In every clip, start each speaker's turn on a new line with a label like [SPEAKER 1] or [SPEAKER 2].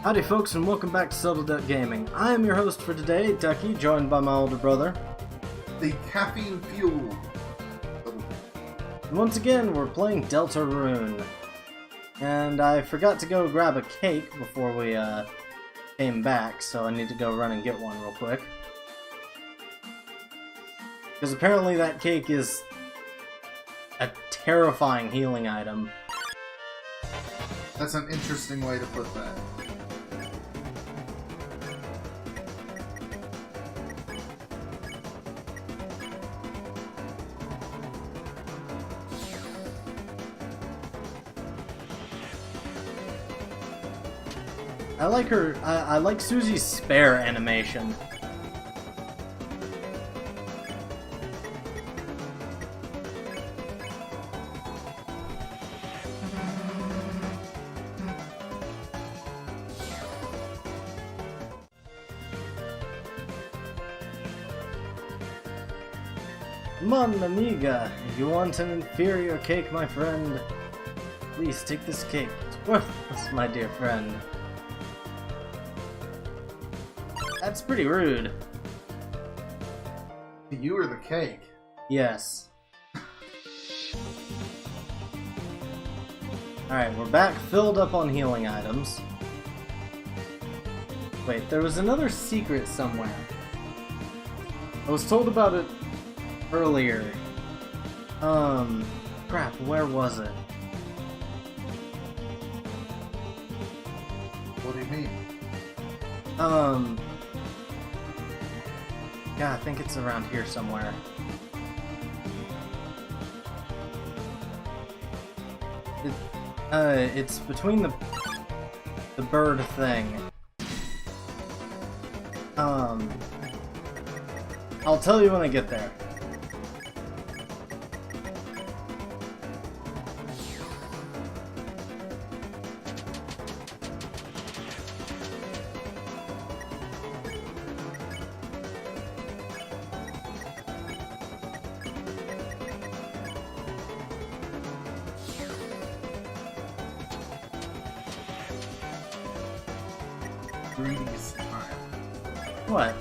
[SPEAKER 1] Howdy folks, and welcome back to Settled Duck Gaming. I am your host for today, Ducky, joined by my older brother.
[SPEAKER 2] The caffeine fuel.
[SPEAKER 1] And once again, we're playing Deltarune. And I forgot to go grab a cake before we came back, so I need to go run and get one real quick. Because apparently that cake is a terrifying healing item.
[SPEAKER 2] That's an interesting way to put that.
[SPEAKER 1] I like her. I like Susie's spare animation. Mon amiga, you want an inferior cake, my friend? Please take this cake. It's worthless, my dear friend. That's pretty rude.
[SPEAKER 2] You or the cake?
[SPEAKER 1] Yes. Alright, we're back filled up on healing items. Wait, there was another secret somewhere. I was told about it earlier. Crap, where was it?
[SPEAKER 2] What do you mean?
[SPEAKER 1] Yeah, I think it's around here somewhere. It's between the bird thing. I'll tell you when I get there.
[SPEAKER 2] Greedy's time.
[SPEAKER 1] What?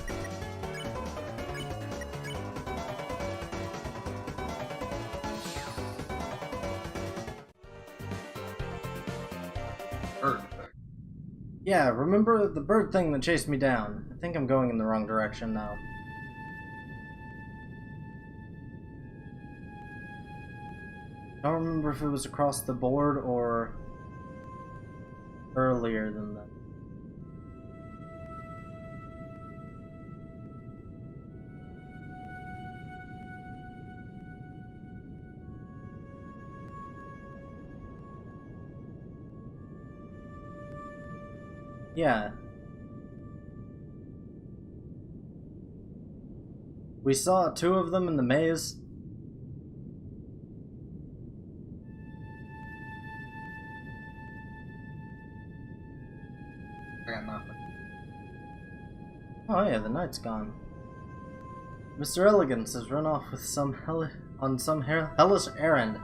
[SPEAKER 2] Bird effect.
[SPEAKER 1] Yeah, remember the bird thing that chased me down? I think I'm going in the wrong direction now. I don't remember if it was across the board or earlier than that. Yeah. We saw two of them in the maze.
[SPEAKER 2] I got nothing.
[SPEAKER 1] Oh yeah, the night's gone. Mr. Elegance has run off with some hellish errand.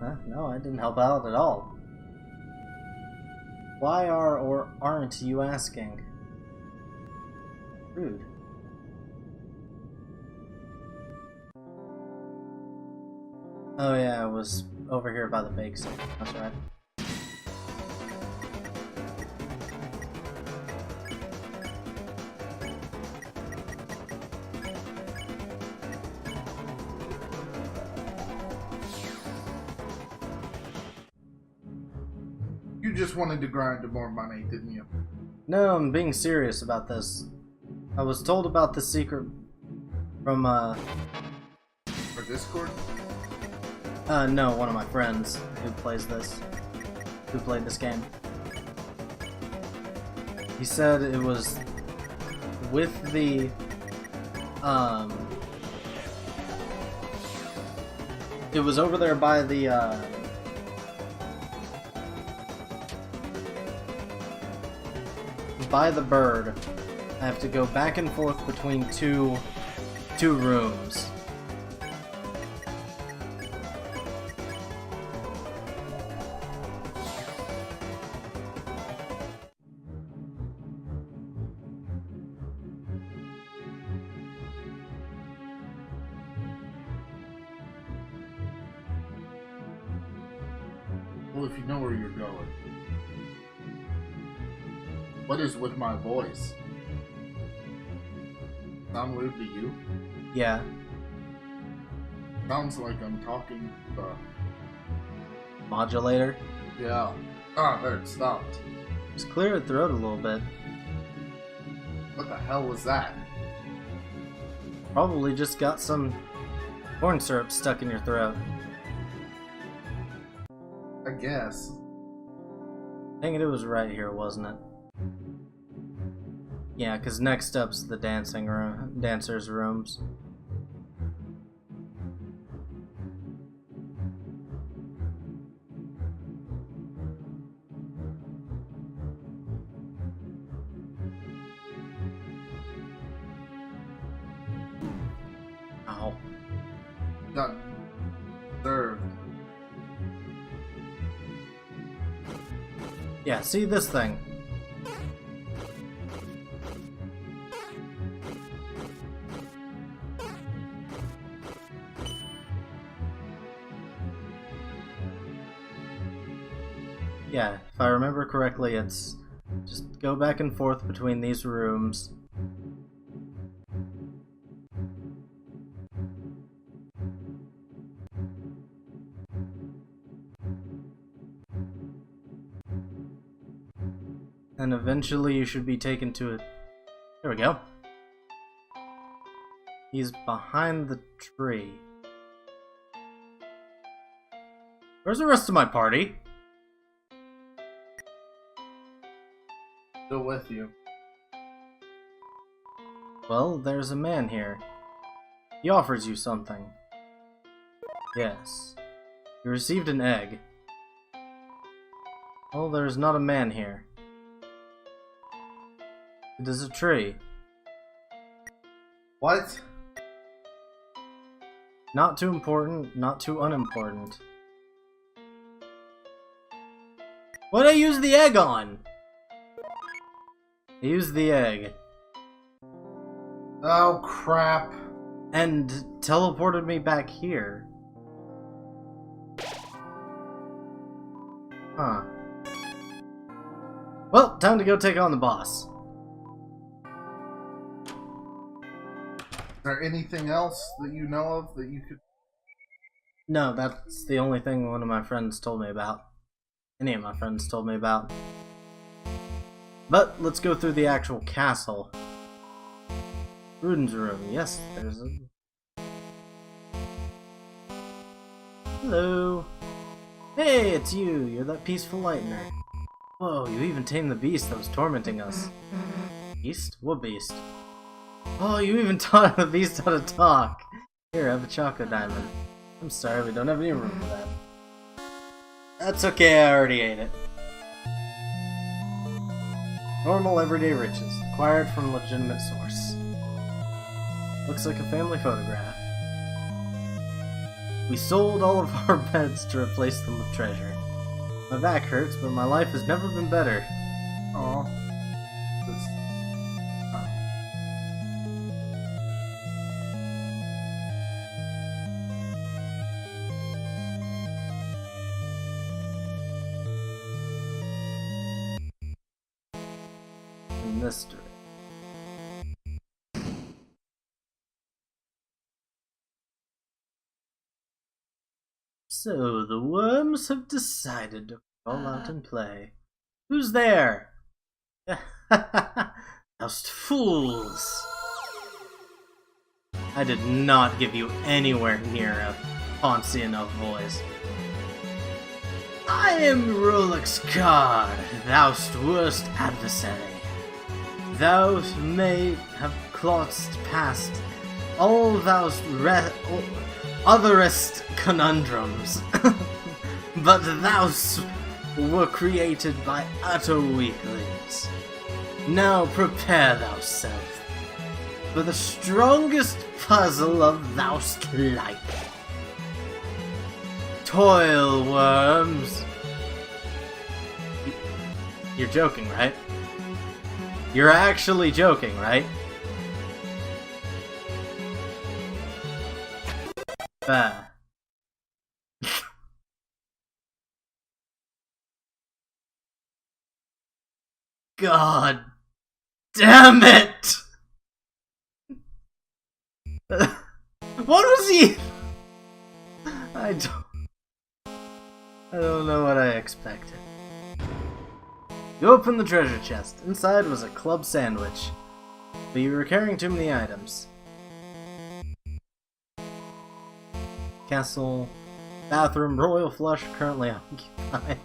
[SPEAKER 1] Huh? No, I didn't help out at all. Why are or aren't you asking? Rude. Oh yeah, I was over here by the bake sale. That's right.
[SPEAKER 2] You just wanted to grind to more money, didn't you?
[SPEAKER 1] No, I'm being serious about this. I was told about the secret from,
[SPEAKER 2] For Discord?
[SPEAKER 1] no, one of my friends who played this game. He said it was with the, it was over there by the, by the bird. I have to go back and forth between two rooms.
[SPEAKER 2] Well, if you know where you're going. What is with my voice? Sound weird to you?
[SPEAKER 1] Yeah.
[SPEAKER 2] Sounds like I'm talking to...
[SPEAKER 1] Modulator.
[SPEAKER 2] Yeah. Ah, there, it stopped.
[SPEAKER 1] Just clear your throat a little bit.
[SPEAKER 2] What the hell was that?
[SPEAKER 1] Probably just got some corn syrup stuck in your throat.
[SPEAKER 2] I guess.
[SPEAKER 1] Dang it, it was right here, wasn't it? Yeah, because next up's the dancers' rooms. Ow.
[SPEAKER 2] Got served.
[SPEAKER 1] Yeah, see this thing? Yeah, if I remember correctly, it's just go back and forth between these rooms. And eventually you should be taken to it. There we go. He's behind the tree. Where's the rest of my party?
[SPEAKER 2] Still with you.
[SPEAKER 1] Well, there's a man here. He offers you something. Yes. You received an egg. Well, there's not a man here. It is a tree.
[SPEAKER 2] What?
[SPEAKER 1] Not too important, not too unimportant. What'd I use the egg on? I used the egg.
[SPEAKER 2] Oh, crap.
[SPEAKER 1] And teleported me back here. Huh. Well, time to go take on the boss.
[SPEAKER 2] Is there anything else that you know of that you could...
[SPEAKER 1] No, that's the only thing one of my friends told me about. Any of my friends told me about. But let's go through the actual castle. Ruden's room. Yes, there's a... Hello. Hey, it's you. You're that peaceful lightener. Whoa, you even tamed the beast that was tormenting us. Beast? What beast? Oh, you even taught the beast how to talk. Here, have a choco diamond. I'm sorry, we don't have any room for that. That's okay, I already ate it. Normal everyday riches, acquired from legitimate source. Looks like a family photograph. We sold all of our beds to replace them with treasure. My back hurts, but my life has never been better.
[SPEAKER 2] Aw.
[SPEAKER 1] Mystery. So the worms have decided to crawl out and play. Who's there? Those fools! I did not give you anywhere near a fancy enough voice. I am Rolex Card, thou'st worst adversary. Thou may have clotsed past all thou's otherest conundrums, but thou were created by utter weaklings. Now prepare thyself for the strongest puzzle of thou'st like. Toil worms. You're joking, right? You're actually joking, right? Bah. God damn it! What was he? I don't know what I expected. You opened the treasure chest. Inside was a club sandwich, but you were carrying too many items. Castle, bathroom, royal flush currently occupied.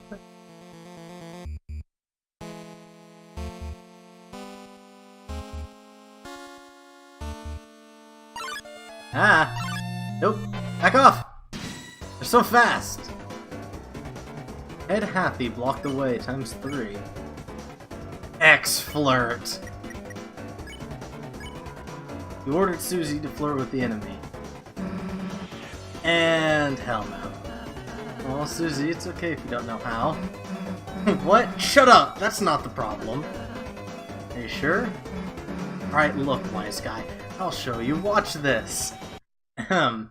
[SPEAKER 1] Ah! Nope. Back off! They're so fast! Head happy blocked the way ×3. X-flirt! You ordered Susie to flirt with the enemy. And hell no. Oh, Susie, it's okay if you don't know how. What? Shut up! That's not the problem. Are you sure? Alright, look, wise guy. I'll show you. Watch this. So,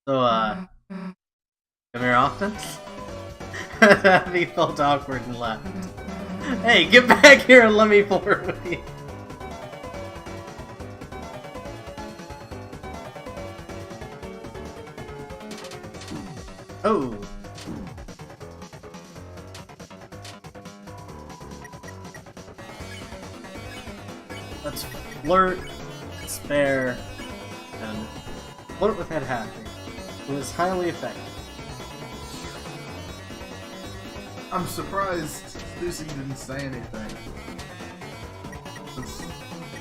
[SPEAKER 1] come here often? He felt awkward and left. Hey, get back here and let me flirt with you. Oh. Let's flirt, spare, and flirt with Head Happy. It was highly effective.
[SPEAKER 2] I'm surprised Lucy didn't say anything.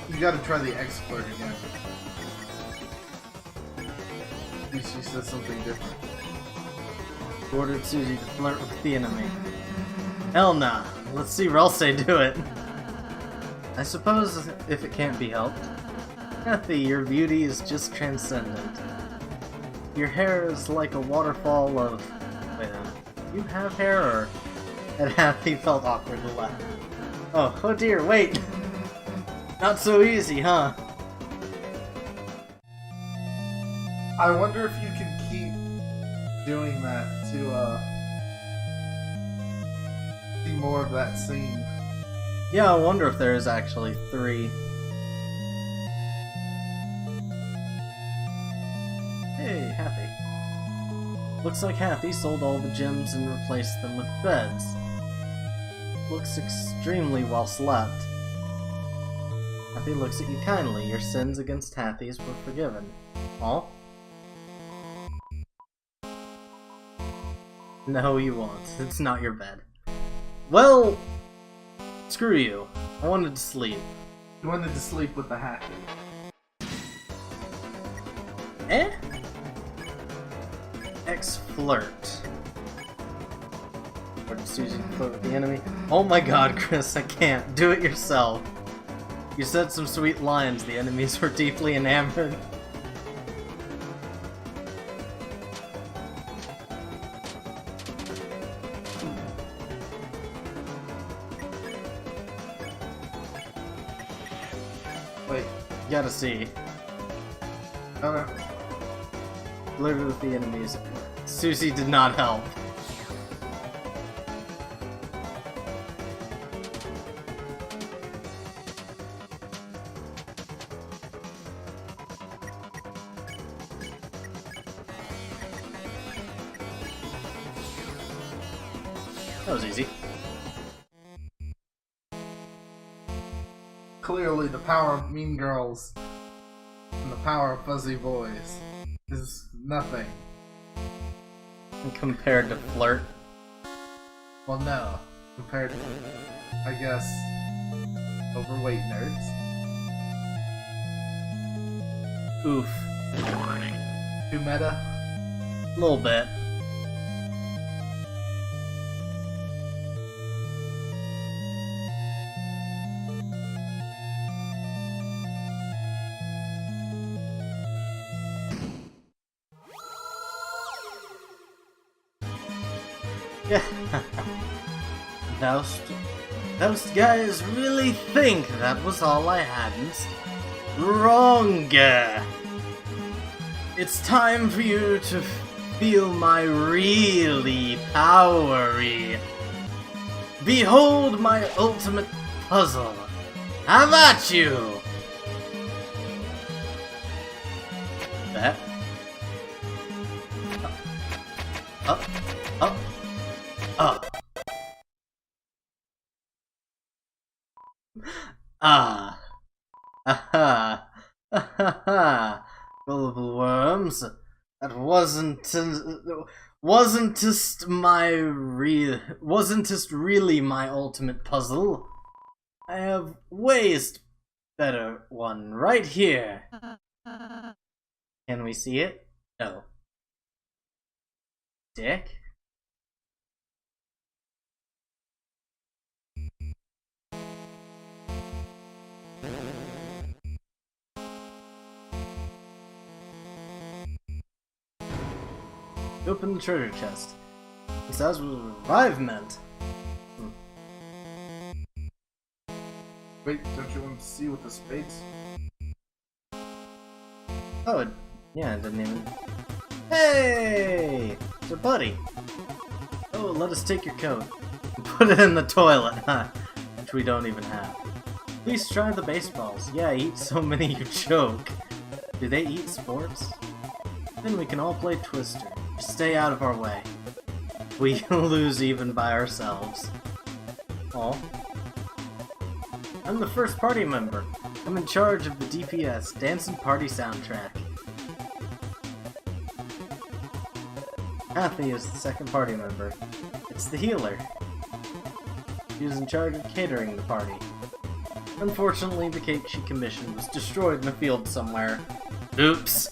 [SPEAKER 2] You gotta try the X-flirt again. Lucy says something different.
[SPEAKER 1] Ordered Susie to flirt with the enemy. Hell nah. Let's see Ralsei do it. I suppose if it can't be helped. Kathy, your beauty is just transcendent. Your hair is like a waterfall of... Wait a minute. You have hair, or... And Kathy felt awkward and left. Oh dear, wait! Not so easy, huh?
[SPEAKER 2] I wonder if you can keep doing that to, see more of that scene.
[SPEAKER 1] Yeah, I wonder if there's actually 3. Hey, Happy. Looks like Happy sold all the gems and replaced them with beds. Looks extremely well slept. Happy looks at you kindly. Your sins against Happy's were forgiven. Aw? No, you won't. It's not your bed. Well... Screw you. I wanted to sleep.
[SPEAKER 2] You wanted to sleep with the Happy.
[SPEAKER 1] Eh? X-flirt. Ordered Susie to flirt with the enemy. Oh my god, Chris, I can't. Do it yourself. You said some sweet lines. The enemies were deeply enamored.
[SPEAKER 2] Wait.
[SPEAKER 1] You gotta see.
[SPEAKER 2] Okay.
[SPEAKER 1] Flirted with the enemies. Susie did not help. That was easy.
[SPEAKER 2] Clearly, the power of mean girls and the power of fuzzy boys is nothing.
[SPEAKER 1] Compared to flirt.
[SPEAKER 2] Well, no. Compared to, I guess, overweight nerds.
[SPEAKER 1] Oof.
[SPEAKER 2] Too meta?
[SPEAKER 1] A little bit. Yeah. Those guys really think that was all I hadn't. Wronger. It's time for you to feel my really powery Behold my ultimate puzzle. How about you? That. Up. Up. Up. Ah. Aha. Aha. Gullible worms. That wasn't just really my ultimate puzzle. I have ways better one right here. Can we see it? No. Dick? Open the treasure chest. This has revivement.
[SPEAKER 2] Wait, don't you want to see what the spades?
[SPEAKER 1] Oh, yeah, I didn't even... Hey! It's a buddy! Oh, let us take your coat. Put it in the toilet, huh? Which we don't even have. Please try the baseballs. Yeah, I eat so many you choke. Do they eat sports? Then we can all play Twister. Just stay out of our way. We lose even by ourselves. Oh. I'm the first party member. I'm in charge of the DPS, Dance and Party soundtrack. Kathy is the second party member. It's the healer. She was in charge of catering the party. Unfortunately, the cake she commissioned was destroyed in a field somewhere. Oops.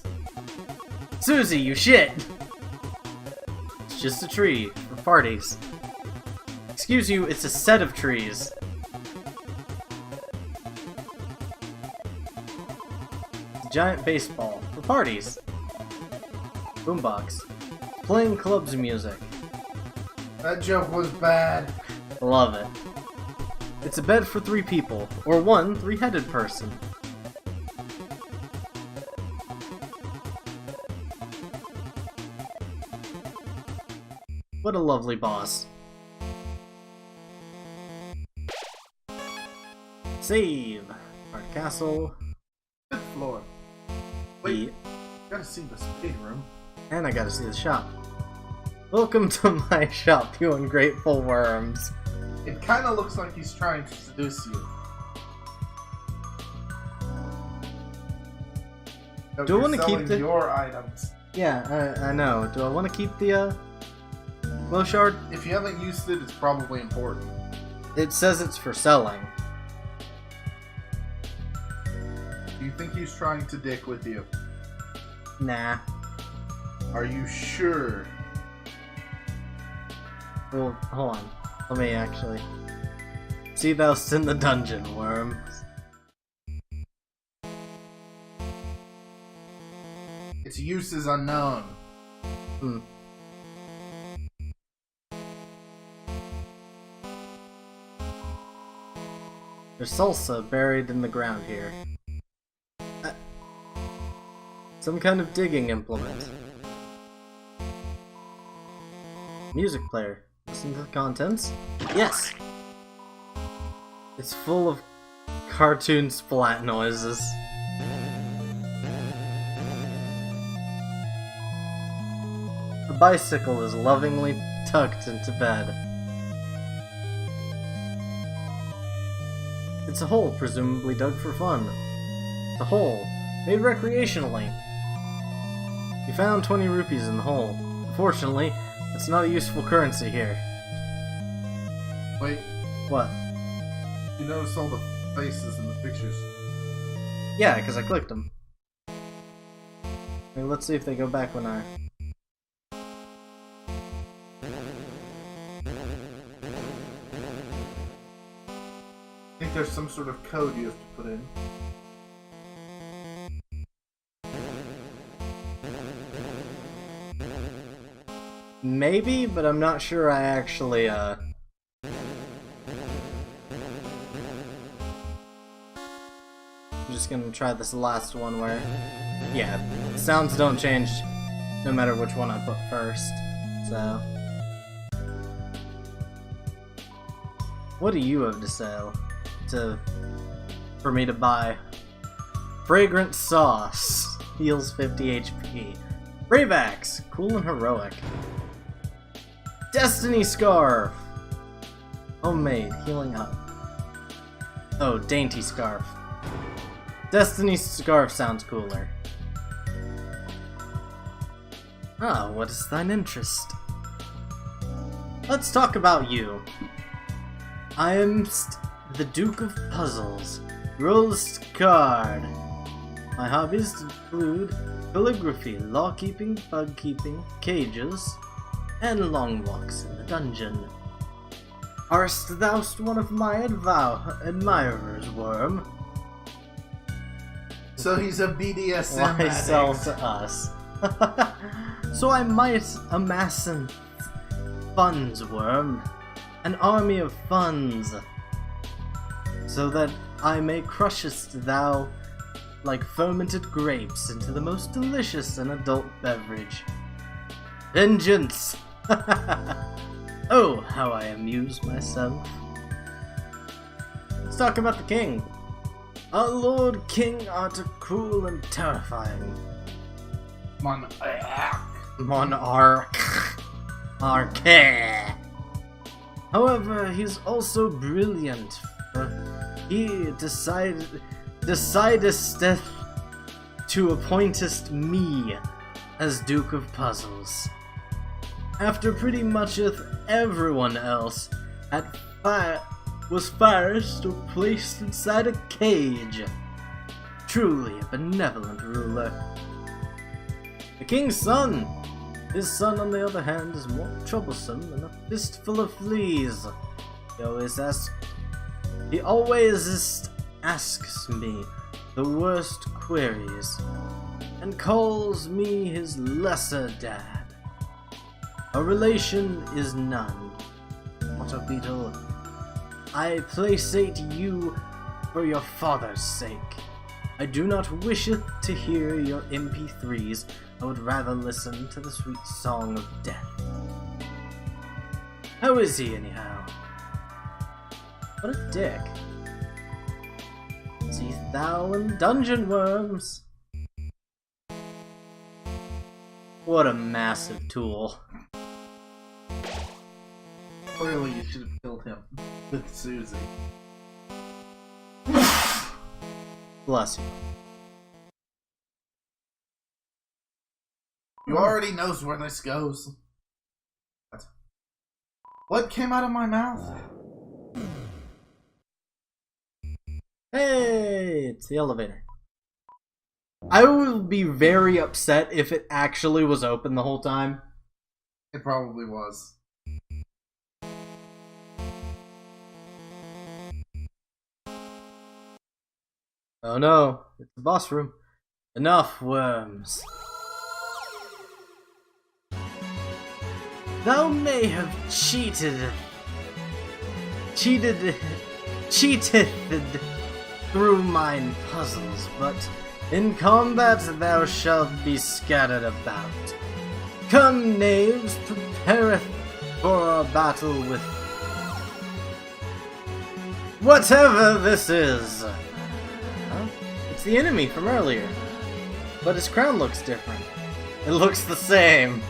[SPEAKER 1] Susie, you shit! It's just a tree for parties. Excuse you, it's a set of trees. It's a giant baseball for parties. Boombox. Playing clubs music.
[SPEAKER 2] That joke was bad.
[SPEAKER 1] Love it. It's a bed for 3 people, or one 3-headed person. What a lovely boss. Save! Our castle.
[SPEAKER 2] 5th floor. Wait, gotta see the spade room.
[SPEAKER 1] And I gotta see the shop. Welcome to my shop, you ungrateful worms.
[SPEAKER 2] It kinda looks like he's trying to seduce you. So
[SPEAKER 1] Do I want to
[SPEAKER 2] selling
[SPEAKER 1] keep the...
[SPEAKER 2] your items?
[SPEAKER 1] Yeah, I know. Do I want to keep the, glow shard?
[SPEAKER 2] If you haven't used it, it's probably important.
[SPEAKER 1] It says it's for selling.
[SPEAKER 2] Do you think he's trying to dick with you?
[SPEAKER 1] Nah.
[SPEAKER 2] Are you sure?
[SPEAKER 1] Well, hold on. Let me actually... See thou's in the dungeon, worm.
[SPEAKER 2] Its use is unknown.
[SPEAKER 1] Hmm. There's salsa buried in the ground here. Some kind of digging implement. Music player. Listen to the contents. Yes! It's full of cartoon splat noises. A bicycle is lovingly tucked into bed. It's a hole presumably dug for fun. It's a hole made recreationally. You found 20 rupees in the hole. Unfortunately, it's not a useful currency here.
[SPEAKER 2] Wait,
[SPEAKER 1] What?
[SPEAKER 2] you notice all the faces in the pictures.
[SPEAKER 1] Yeah, because I clicked them. Okay, let's see if they go back when I...
[SPEAKER 2] I think there's some sort of code you have to put in.
[SPEAKER 1] Maybe, but I'm not sure I actually, I'm just gonna try this last one where... Yeah, sounds don't change no matter which one I put first, so... What do you have to sell for me to buy? Fragrant sauce. Heals 50 HP. Brave Axe. Cool and heroic. Destiny Scarf. Homemade. Healing up. Oh, Dainty Scarf. Destiny Scarf sounds cooler. Ah, what is thine interest? Let's talk about you. I am the Duke of Puzzles. Roll a card. My hobbies include calligraphy, law-keeping, bug-keeping, cages, and long walks in the dungeon. Arst thou one of my admirers, worm?
[SPEAKER 2] So he's a BDSM
[SPEAKER 1] Why sell
[SPEAKER 2] addict.
[SPEAKER 1] to us? So I might amass funds, worm. An army of funds. So that I may crushest thou like fermented grapes into the most delicious and adult beverage. Vengeance! Oh, how I amuse myself. Let's talk about the king. Our Lord King art cruel and terrifying. Monarch. Arcade. However, he's also brilliant. He decidedest to appointest me as Duke of Puzzles. After pretty much everyone else was first or placed inside a cage. Truly a benevolent ruler. The king's son. His son, on the other hand, is more troublesome than a fistful of fleas. He always asks me the worst queries, and calls me his lesser dad. A relation is none. What a beetle. I placate you for your father's sake. I do not wish to hear your MP3s. I would rather listen to the sweet song of death. How is he, anyhow? What a dick. See thou and dungeon worms. What a massive tool.
[SPEAKER 2] Clearly you should have killed him with Susie.
[SPEAKER 1] Bless you.
[SPEAKER 2] You already knows where this goes. What came out of my mouth?
[SPEAKER 1] Hey, it's the elevator. I would be very upset if it actually was open the whole time.
[SPEAKER 2] It probably was.
[SPEAKER 1] Oh no, it's the boss room. Enough, worms. Thou may have cheated through mine puzzles, but in combat thou shalt be scattered about. Come, knaves, prepareth for a battle with whatever this is. Huh? It's the enemy from earlier, but his crown looks different. It looks the same.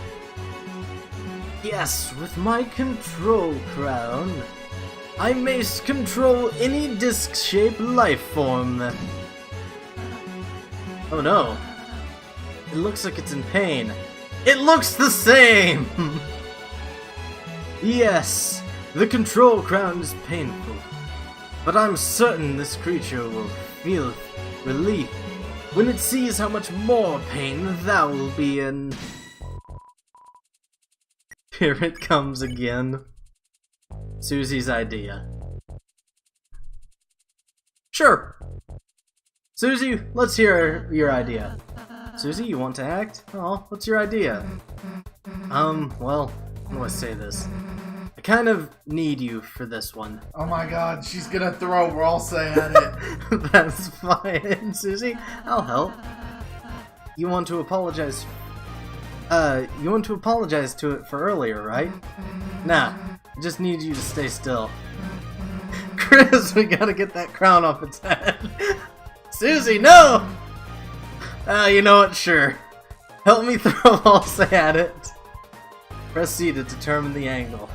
[SPEAKER 1] Yes, with my control crown, I may control any disc-shaped life form. Oh no. It looks like it's in pain. It looks the same! Yes, the control crown is painful, but I'm certain this creature will feel relief when it sees how much more pain thou will be in. Here it comes again. Susie's idea. Sure. Susie, let's hear your idea. Susie, you want to act? Oh, what's your idea? Well, how do I say this? I kind of need you for this one.
[SPEAKER 2] Oh my god, she's gonna throw Ralsa at it.
[SPEAKER 1] That's fine, Susie. I'll help. You want to apologize? You want to apologize to it for earlier, right? Nah, I just need you to stay still. sure is. We gotta get that crown off its head. Susie, no! You know what? Sure. Help me throw Walsay at it. Press C to determine the angle.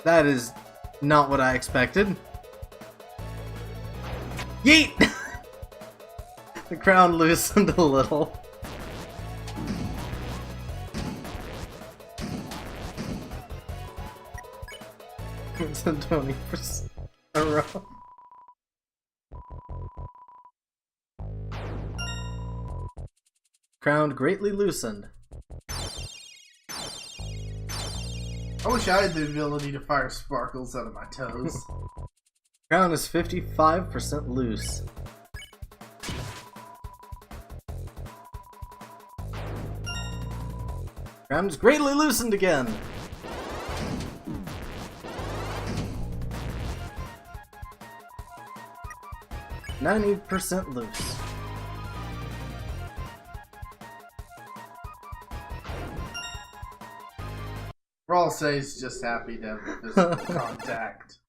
[SPEAKER 1] That is not what I expected. Yeet! The crown loosened a little. It's a 20% a row. Crown greatly loosened.
[SPEAKER 2] I wish I had the ability to fire sparkles out of my toes.
[SPEAKER 1] Crown is 55% loose. Crown is greatly loosened again. %90 loose.
[SPEAKER 2] Walsay's just happy to have physical contact.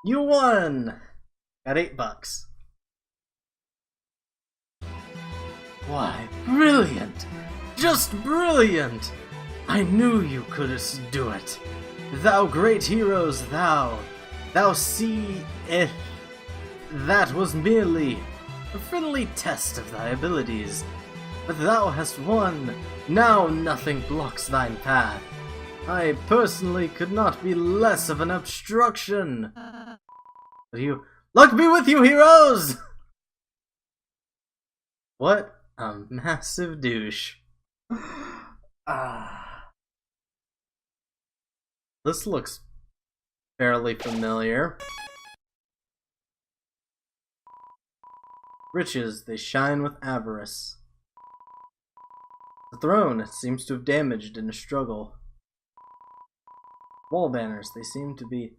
[SPEAKER 1] You won! Got $8. Why, brilliant! Just brilliant! I knew you couldst do it. Thou great heroes, thou see if that was merely a friendly test of thy abilities. But thou hast won. Now nothing blocks thine path. I personally could not be less of an obstruction. But you, luck be with you, heroes! What a massive douche. This looks fairly familiar. Riches, they shine with avarice. The throne seems to have damaged in a struggle. Wall banners, they seem to be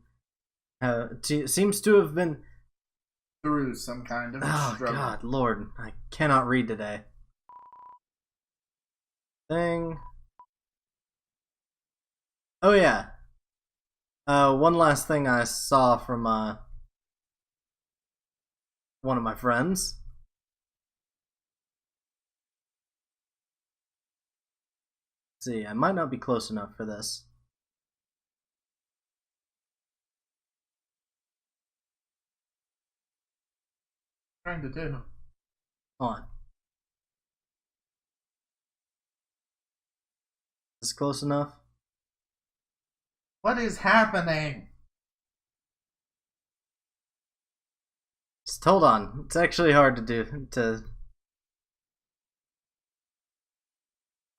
[SPEAKER 1] seems to have been
[SPEAKER 2] through some kind of struggle.
[SPEAKER 1] God, Lord, I cannot read today. Thing. Oh yeah. One last thing I saw from one of my friends. Let's see, I might not be close enough for this.
[SPEAKER 2] Trying to do.
[SPEAKER 1] Hold on. Is this close enough?
[SPEAKER 2] What is happening?
[SPEAKER 1] Just hold on. It's actually hard to do.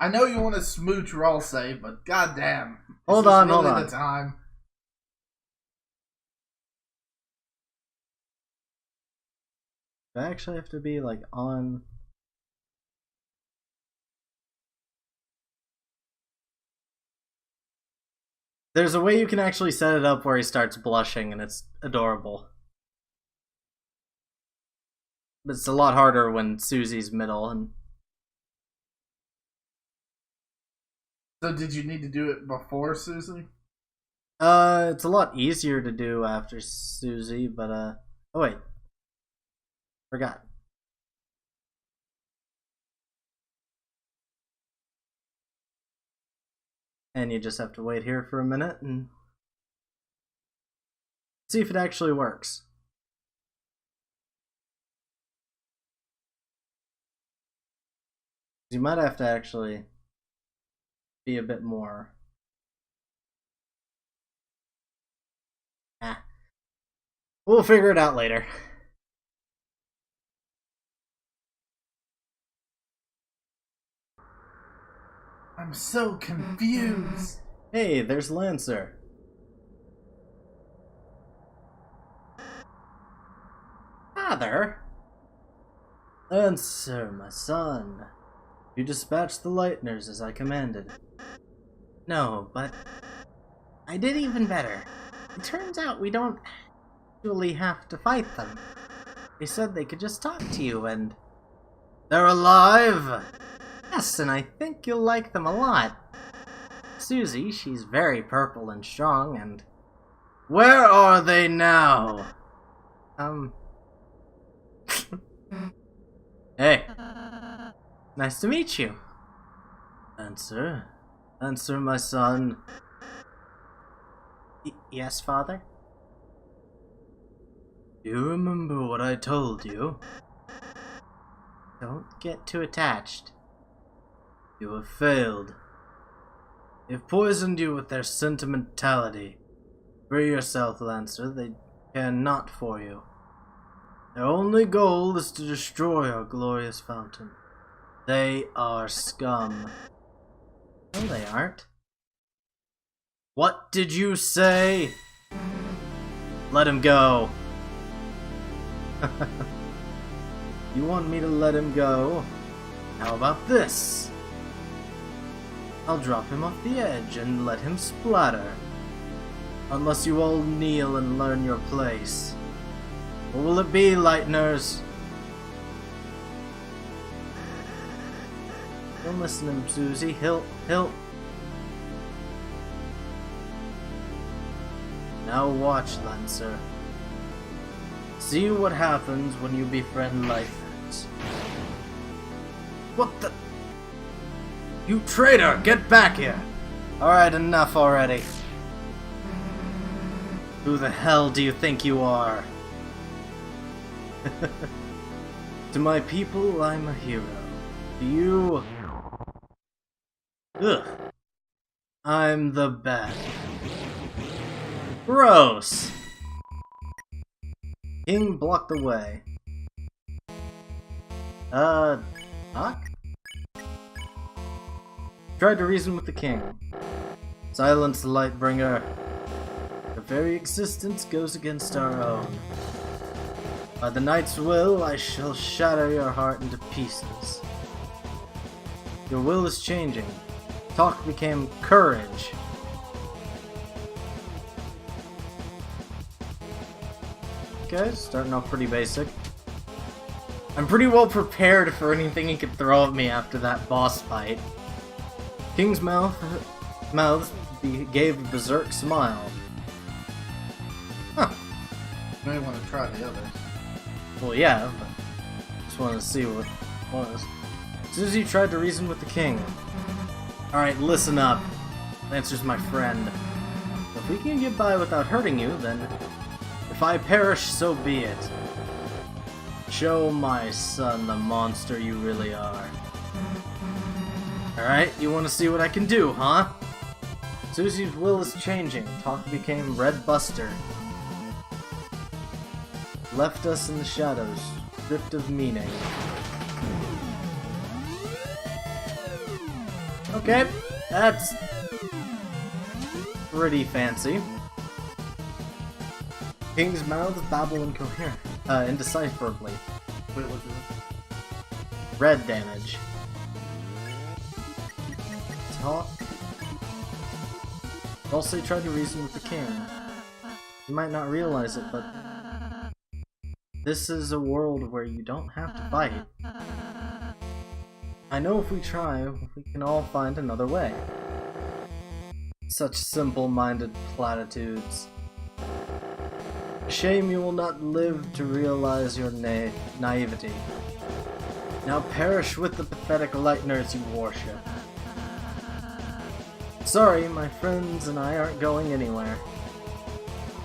[SPEAKER 2] I know you want to smooch Walsay, but goddamn.
[SPEAKER 1] Hold
[SPEAKER 2] is this
[SPEAKER 1] on,
[SPEAKER 2] really
[SPEAKER 1] hold on.
[SPEAKER 2] The time?
[SPEAKER 1] Do I actually have to be like on? There's a way you can actually set it up where he starts blushing, and it's adorable. But it's a lot harder when Susie's middle. And
[SPEAKER 2] So did you need to do it before Susie?
[SPEAKER 1] it's a lot easier to do after Susie, but oh wait. Forgot. And you just have to wait here for a minute and see if it actually works. You might have to actually be a bit more. We'll figure it out later.
[SPEAKER 2] I'm so confused.
[SPEAKER 1] Hey, there's Lancer. Father? Lancer, my son. You dispatched the Lightners as I commanded. No, but I did even better. It turns out we don't actually have to fight them. They said they could just talk to you and... They're alive! Yes, and I think you'll like them a lot. Susie, she's very purple and strong, and... Where are they now? Hey. Nice to meet you. Answer. Answer, my son. Yes, father? Do you remember what I told you? Don't get too attached. You have failed. They've poisoned you with their sentimentality. Free yourself, Lancer. They care not for you. Their only goal is to destroy our glorious fountain. They are scum. No, they aren't. What did you say? Let him go. You want me to let him go? How about this? I'll drop him off the edge and let him splatter. Unless you all kneel and learn your place. What will it be, Lightners? Don't listen to him, Susie. He'll... Now watch, Lancer. See what happens when you befriend Lightners. What the... You traitor! Get back here! Alright, enough already. Who the hell do you think you are? To my people, I'm a hero. To you... Ugh. I'm the best. Gross! King blocked the way. Knock? Tried to reason with the king. Silence, Lightbringer. Your very existence goes against our own. By the knight's will, I shall shatter your heart into pieces. Your will is changing. Talk became courage. Okay, starting off pretty basic. I'm pretty well prepared for anything he could throw at me after that boss fight. King's mouth gave a berserk smile. Huh.
[SPEAKER 2] You may want to try the others.
[SPEAKER 1] Well, yeah, but just wanted to see what it was. Susie tried to reason with the king. Alright, listen up. Lancer's my friend. If we can get by without hurting you, then if I perish, so be it. Show my son the monster you really are. Alright, you want to see what I can do, huh? Susie's will is changing. Talk became Red Buster. Left us in the shadows, stripped of meaning. Okay, that's pretty fancy. King's mouths babble indecipherably.
[SPEAKER 2] Wait, what's it?
[SPEAKER 1] Red damage. Talk. Also tried to reason with the king. You might not realize it, but this is a world where you don't have to fight. I know if we try, we can all find another way. Such simple-minded platitudes. Shame you will not live to realize your naivety. Now perish with the pathetic Lightners you worship. Sorry, my friends and I aren't going anywhere.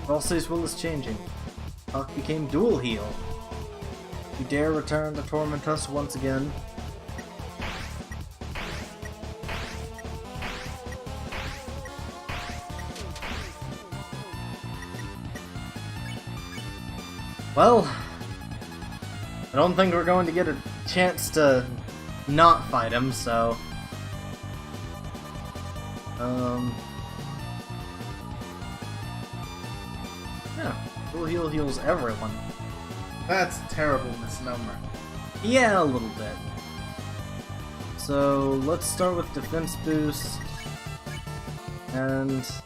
[SPEAKER 1] Ralsei's will is changing. Talk became dual heal. You dare return to torment us once again? Well, I don't think we're going to get a chance to not fight him, so... Yeah, dual heal heals everyone.
[SPEAKER 2] That's a terrible misnomer.
[SPEAKER 1] Yeah, a little bit. So, let's start with defense boost. And... so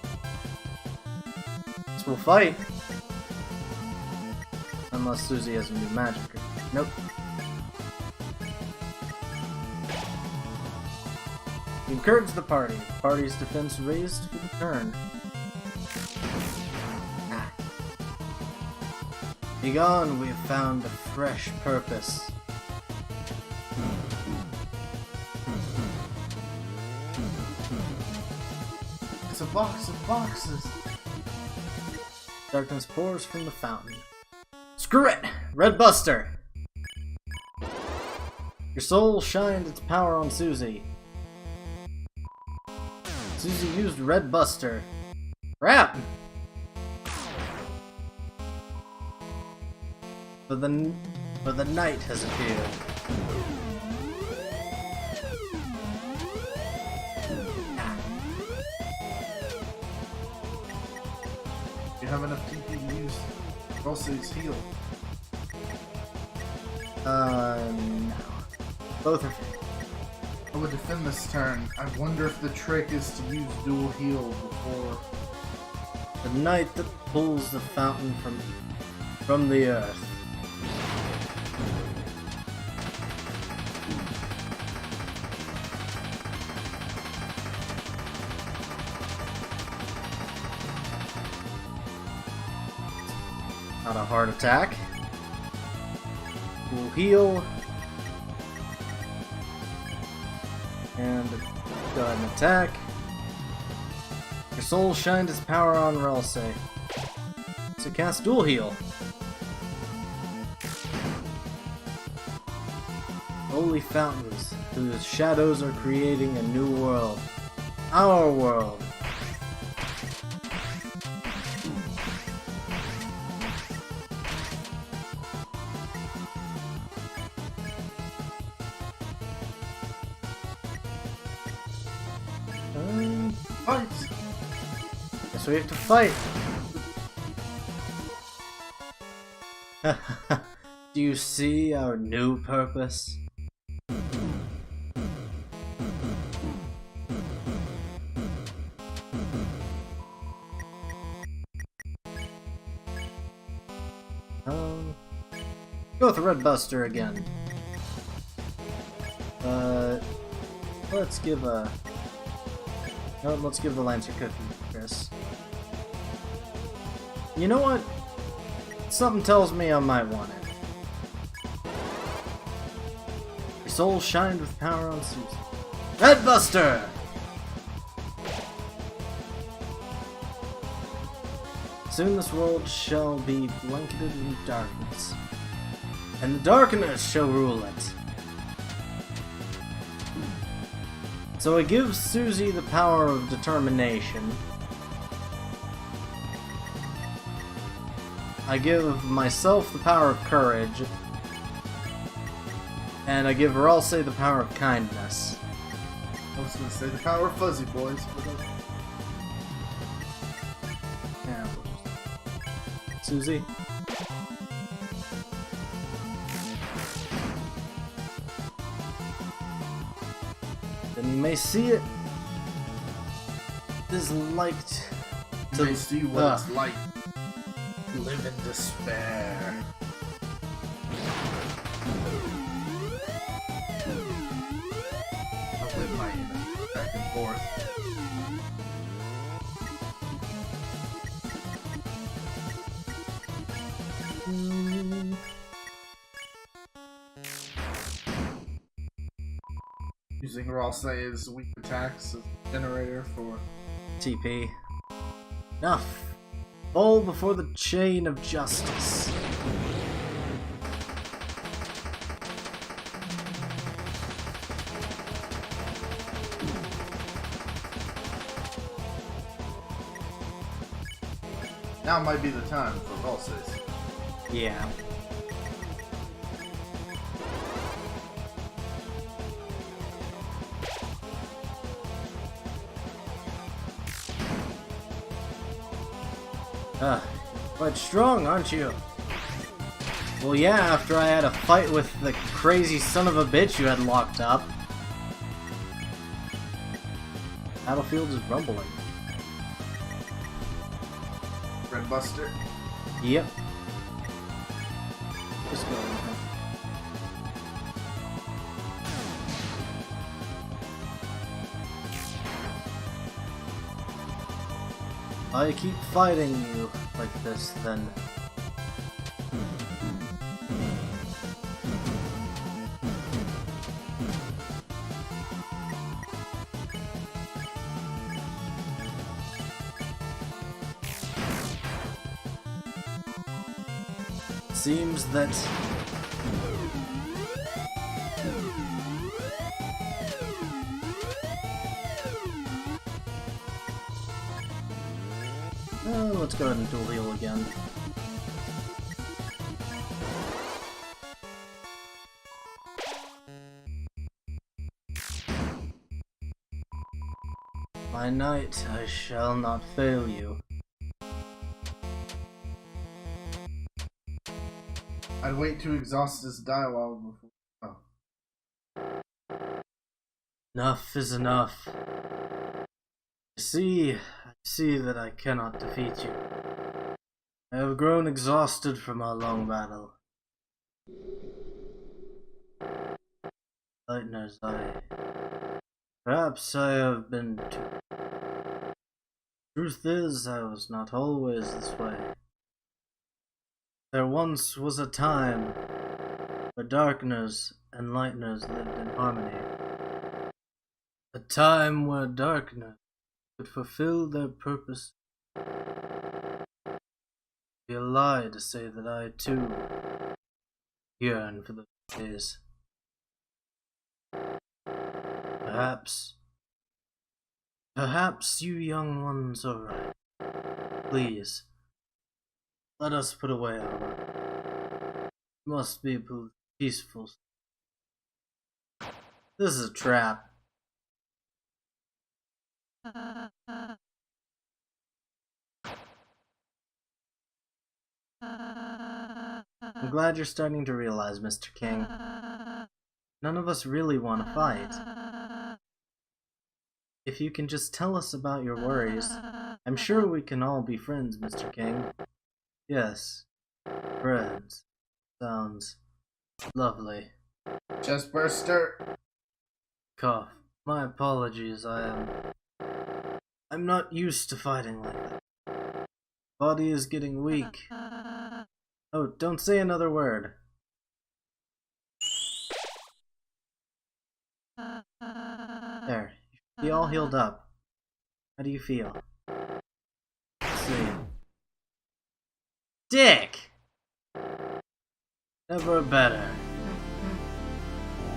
[SPEAKER 1] we'll fight. Unless Susie has a new magic. Nope. Encourage the party. The party's defense raised for the turn. Begone, we have found a fresh purpose.
[SPEAKER 2] It's a box of boxes.
[SPEAKER 1] Darkness pours from the fountain. Screw it! Red Buster! Your soul shined its power on Susie. Susie used Red Buster. Crap! For the night has appeared.
[SPEAKER 2] You have enough TP to use Rosse's heal.
[SPEAKER 1] No. Both are free.
[SPEAKER 2] I would defend this turn. I wonder if the trick is to use dual heal before.
[SPEAKER 1] The night that pulls the fountain from the earth. Not a hard attack. We'll heal. And go ahead and attack. Your soul shined its power on Ralse. So cast dual heal. Holy fountains, whose shadows are creating a new world. Our world.
[SPEAKER 2] Fight!
[SPEAKER 1] Guess we have to fight. Do you see our new purpose? Go with the Red Buster again. Let's give a... No, let's give the Lancer Cookie, Chris. You know what? Something tells me I might want it. Your soul shined with power on Susan. Red Buster! Soon this world shall be blanketed in darkness, and the darkness shall rule it. So it gives Susie the power of determination. I give myself the power of courage. And I give Ralse the power of kindness.
[SPEAKER 2] I was gonna say the power of Fuzzy Boys, but
[SPEAKER 1] Yeah. Susie? Then you may see it is liked
[SPEAKER 2] you may see what it's like to live in despair. I'll flip my unit back and forth. Using Ralse's weak attacks as a generator for
[SPEAKER 1] TP. Enough. Fall before the chain of justice.
[SPEAKER 2] now might be the time for Ralse's.
[SPEAKER 1] Yeah. Quite strong, aren't you? Well, yeah, after I had a fight with the crazy son of a bitch you had locked up. Battlefield is rumbling.
[SPEAKER 2] Red Buster.
[SPEAKER 1] Yep. Just go. I keep fighting you like this, then. Seems that let's go ahead and dual heal again. My knight, I shall not fail you.
[SPEAKER 2] I'd wait to exhaust this dialogue before. Oh.
[SPEAKER 1] Enough is enough. I see that I cannot defeat you. I have grown exhausted from our long battle. Lightners, perhaps I have been too. Truth is, I was not always this way. There once was a time where darkness and lightness lived in harmony. A time where darkness could fulfill their purpose. It'd be a lie to say that I too yearn for those days. Perhaps you young ones are right. Please, let us put away our work. It must be peaceful. This is a trap. I'm glad you're starting to realize, Mr. King. None of us really want to fight. If you can just tell us about your worries, I'm sure we can all be friends, Mr. King. Yes, friends. Sounds lovely.
[SPEAKER 2] Chest burster.
[SPEAKER 1] Cough. My apologies, I'm not used to fighting like that. Body is getting weak. Oh, don't say another word. There. You should be all healed up. How do you feel? Let's see. Dick! Never better.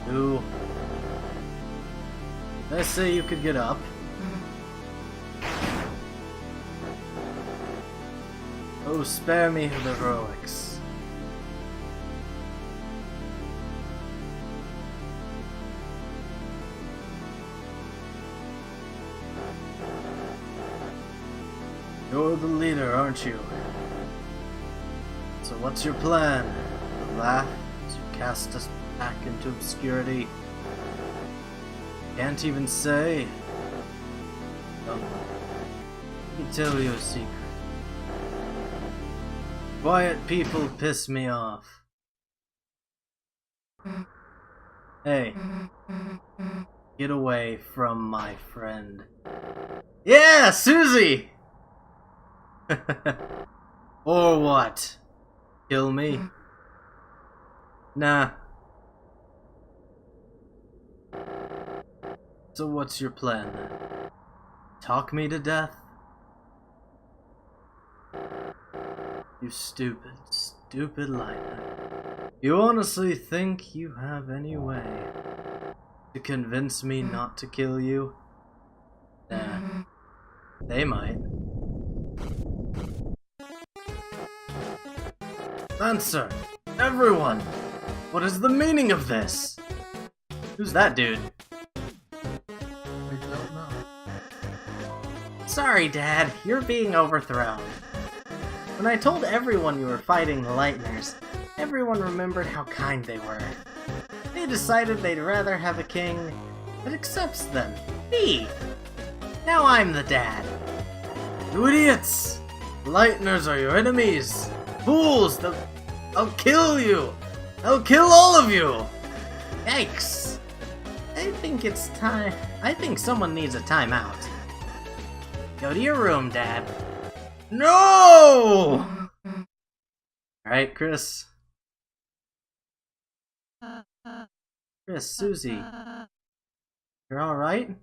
[SPEAKER 1] Ooh. Did I say you could get up? Oh, spare me the heroics. You're the leader, aren't you? So what's your plan? To laugh as you cast us back into obscurity? Can't even say? Let me tell you a secret. Quiet people piss me off. Hey, get away from my friend. Yeah, Susie! Or what? Kill me? Nah. So what's your plan then? Talk me to death? You stupid, stupid lightning. You honestly think you have any way to convince me not to kill you? Nah. They might. Answer! Everyone! What is the meaning of this? Who's that dude?
[SPEAKER 2] I don't know.
[SPEAKER 1] Sorry, Dad. You're being overthrown. When I told everyone you were fighting the Lightners, everyone remembered how kind they were. They decided they'd rather have a king that accepts them. Me! Now I'm the dad. You idiots! Lightners are your enemies! Fools! I'll kill you! I'll kill all of you! Yikes! I think it's time. I think someone needs a timeout. Go to your room, Dad. No! Alright, Chris. Chris, Susie. You're alright?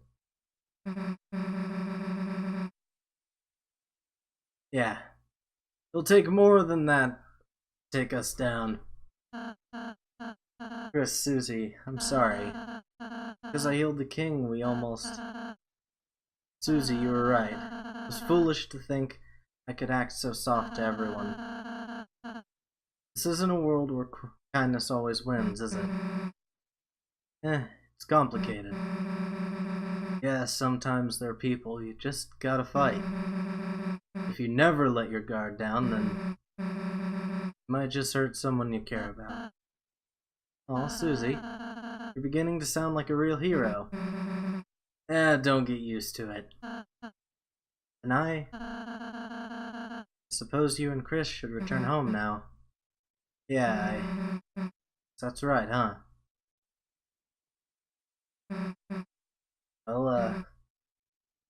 [SPEAKER 1] Yeah. It'll take more than that to take us down. Chris, Susie, I'm sorry. Because I healed the king, we almost... Susie, you were right. It was foolish to think I could act so soft to everyone. This isn't a world where kindness always wins, is it? It's complicated. Yeah, sometimes there are people you just gotta fight. If you never let your guard down, then you might just hurt someone you care about. Aw, Susie, you're beginning to sound like a real hero. Don't get used to it. And I suppose you and Chris should return home now. Yeah, that's right, huh? Well,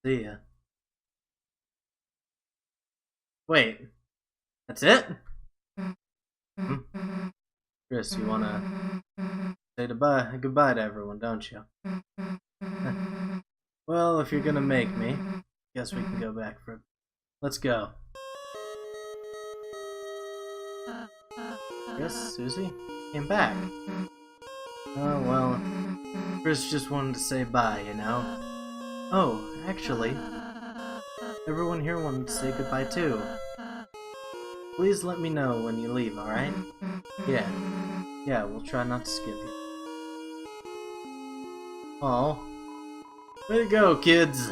[SPEAKER 1] see ya. Wait, that's it? Chris, you wanna say goodbye to everyone, don't you? Well, if you're gonna make me, guess we can go back for... Let's go. Chris, Susie, came back. Oh, well, Chris just wanted to say bye, you know? Oh, actually, everyone here wanted to say goodbye too. Please let me know when you leave, alright? Yeah, we'll try not to skip you. Aw. Way to go, kids!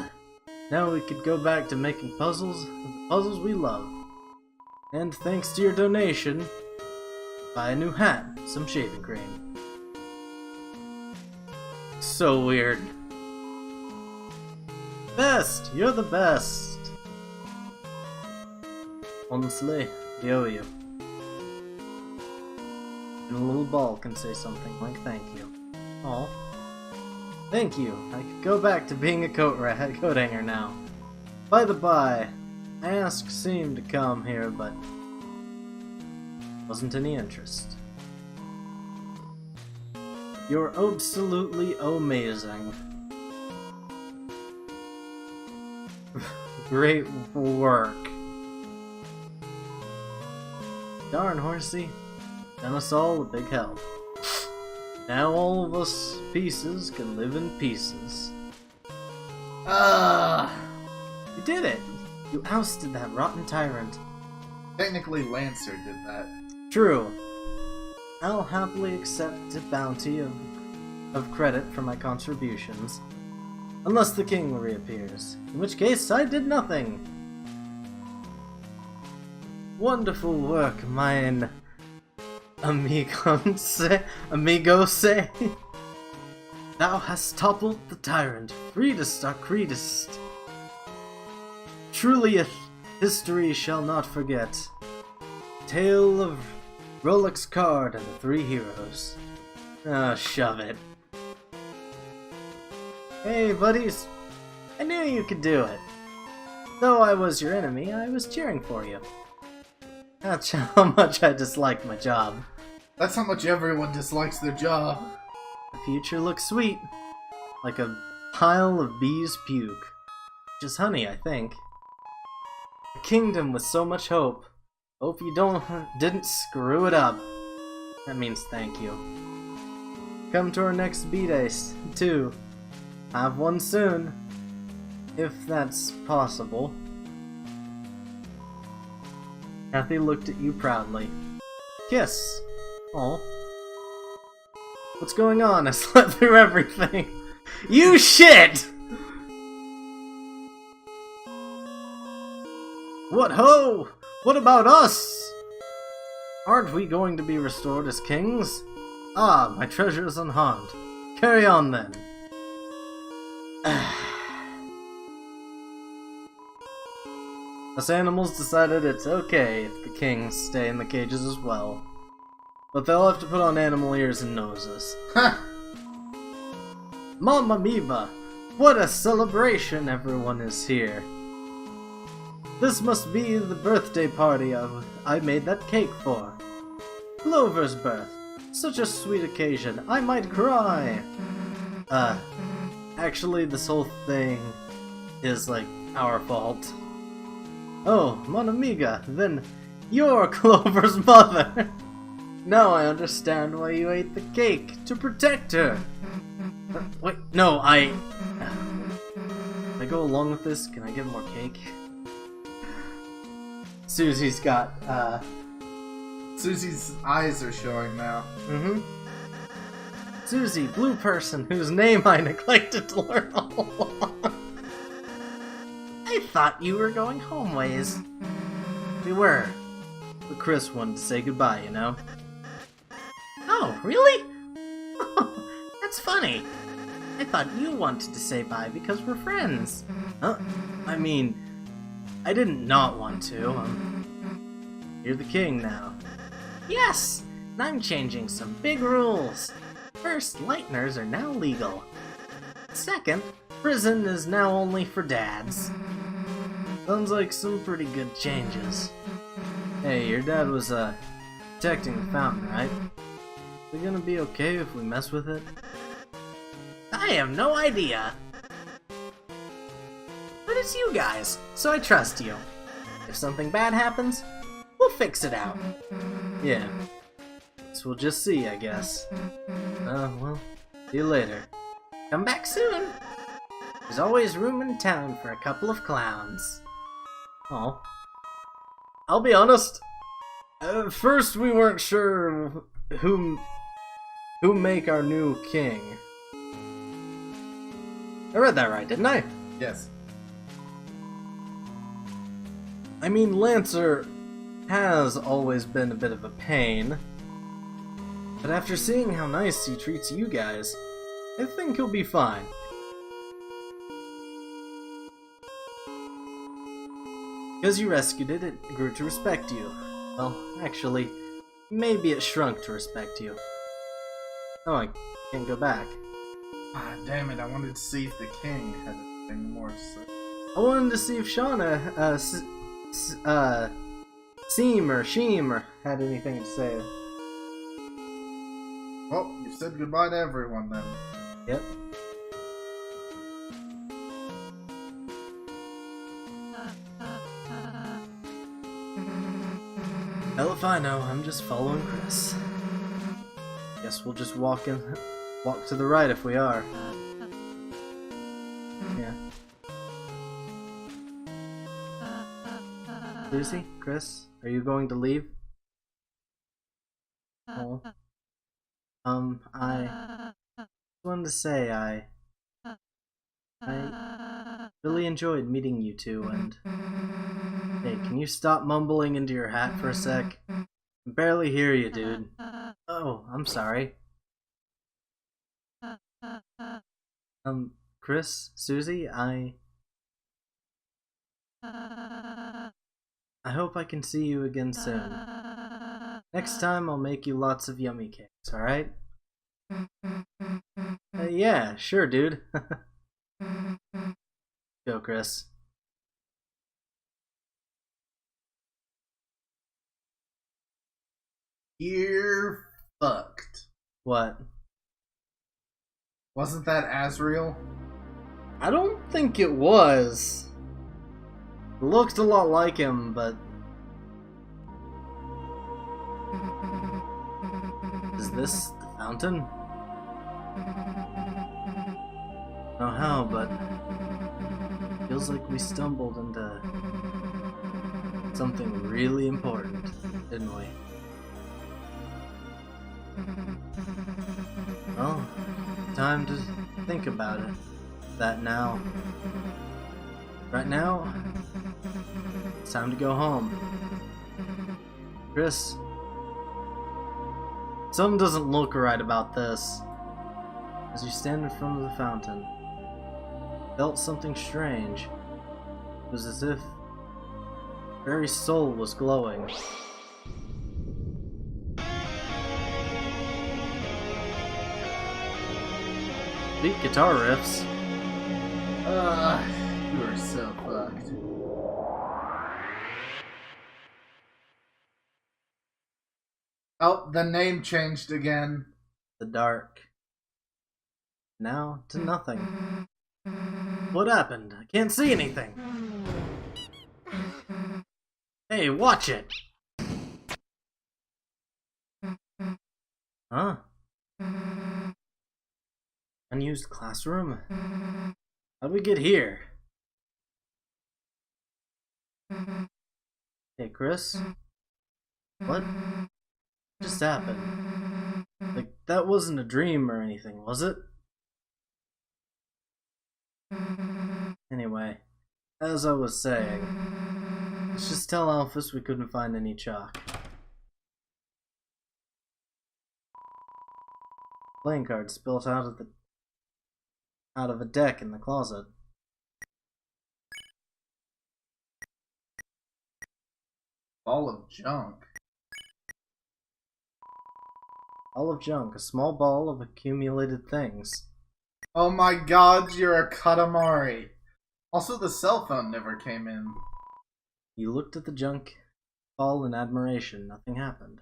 [SPEAKER 1] Now we could go back to making puzzles, the puzzles we love. And thanks to your donation, buy a new hat, some shaving cream. So weird. Best! You're the best! Honestly, I owe you. And a little ball can say something like thank you. Aw. Thank you. I could go back to being a coat hanger now. By the by, Ask seemed to come here, but wasn't any interest. You're absolutely amazing. Great work. Darn, Horsey. Done us all a big help. Now all of us pieces can live in pieces. You did it! You ousted that rotten tyrant.
[SPEAKER 2] Technically, Lancer did that.
[SPEAKER 1] True. I'll happily accept a bounty of credit for my contributions. Unless the king reappears. In which case, I did nothing. Wonderful work, mine amigose. Thou hast toppled the tyrant, freedest our creedest. Truly a history shall not forget. Tale of Rolex Card and the Three Heroes. Oh, shove it. Hey, buddies. I knew you could do it. Though I was your enemy, I was cheering for you. That's how much I dislike my job.
[SPEAKER 2] That's how much everyone dislikes their job.
[SPEAKER 1] The future looks sweet. Like a pile of bees' puke. Just honey, I think. A kingdom with so much hope. Hope you didn't screw it up. That means thank you. Come to our next B-Day, too. Have one soon. If that's possible. Kathy looked at you proudly. Kiss. Aw. What's going on? I slept through everything. You shit! What ho! What about us? Aren't we going to be restored as kings? Ah, my treasure is unharmed. Carry on then. Us animals decided it's okay if the kings stay in the cages as well. But they'll have to put on animal ears and noses. Mamma mia! What a celebration! Everyone is here. This must be the birthday party I made that cake for. Clover's birth. Such a sweet occasion. I might cry. Actually, this whole thing is, like, our fault. Oh, mon amiga, then you're Clover's mother. Now I understand why you ate the cake, to protect her. Wait, no, I go along with this? Can I get more cake? Susie's got,
[SPEAKER 2] Susie's eyes are showing now.
[SPEAKER 1] Mm-hmm. Susie, blue person, whose name I neglected to learn all along. I thought you were going homeways. We were. But Chris wanted to say goodbye, you know? Oh, really? That's funny. I thought you wanted to say bye because we're friends. I mean, I didn't not want to. You're the king now. Yes! And I'm changing some big rules. First, lighteners are now legal. Second, prison is now only for dads. Sounds like some pretty good changes. Hey, your dad was, protecting the fountain, right? Is it gonna be okay if we mess with it? I have no idea. But it's you guys, so I trust you. If something bad happens, we'll fix it out. Yeah. So we'll just see, I guess. Well, see you later. Come back soon. There's always room in town for a couple of clowns. Oh. I'll be honest. At first we weren't sure who make our new king. I read that right, didn't I?
[SPEAKER 2] Yes.
[SPEAKER 1] I mean, Lancer has always been a bit of a pain. But after seeing how nice he treats you guys, I think he'll be fine. Because you rescued it, it grew to respect you. Well, actually, maybe it shrunk to respect you. Oh, I can't go back.
[SPEAKER 2] Ah, damn it, I wanted to see if the king had anything more to say.
[SPEAKER 1] I wanted to see if Shauna, Seem or Sheem had anything to say.
[SPEAKER 2] Well, you said goodbye to everyone then.
[SPEAKER 1] Yep. Hell if I know, I'm just following Chris. Guess we'll just walk to the right if we are. Yeah. Lucy, Chris, are you going to leave? Oh. I wanted to say I really enjoyed meeting you two, and hey, can you stop mumbling into your hat for a sec? I can barely hear you, dude. Oh, I'm sorry. Chris, Susie, I hope I can see you again soon. Next time I'll make you lots of yummy cakes, alright? Yeah, sure, dude. Go, Chris.
[SPEAKER 2] You're fucked.
[SPEAKER 1] What?
[SPEAKER 2] Wasn't that Azrael?
[SPEAKER 1] I don't think it was. It looked a lot like him, but... Is this the fountain? I don't know how, but... feels like we stumbled into... something really important, didn't we? Well, time to think about it. That now. Right now, it's time to go home. Chris, something doesn't look right about this. As you stand in front of the fountain, I felt something strange. It was as if the very soul was glowing. Beat guitar riffs.
[SPEAKER 2] You are so fucked. Oh, the name changed again.
[SPEAKER 1] The dark. Now to nothing. What happened? I can't see anything. Hey, watch it! Huh? Unused classroom? How'd we get here? Hey, Chris? What just happened? Like, that wasn't a dream or anything, was it? Anyway, as I was saying, let's just tell Alphys we couldn't find any chalk. Playing card spilt out of a deck in the closet.
[SPEAKER 2] Ball of junk.
[SPEAKER 1] Ball of junk, a small ball of accumulated things.
[SPEAKER 2] Oh my god, you're a Katamari. Also, the cell phone never came in.
[SPEAKER 1] You looked at the junk ball in admiration. Nothing happened.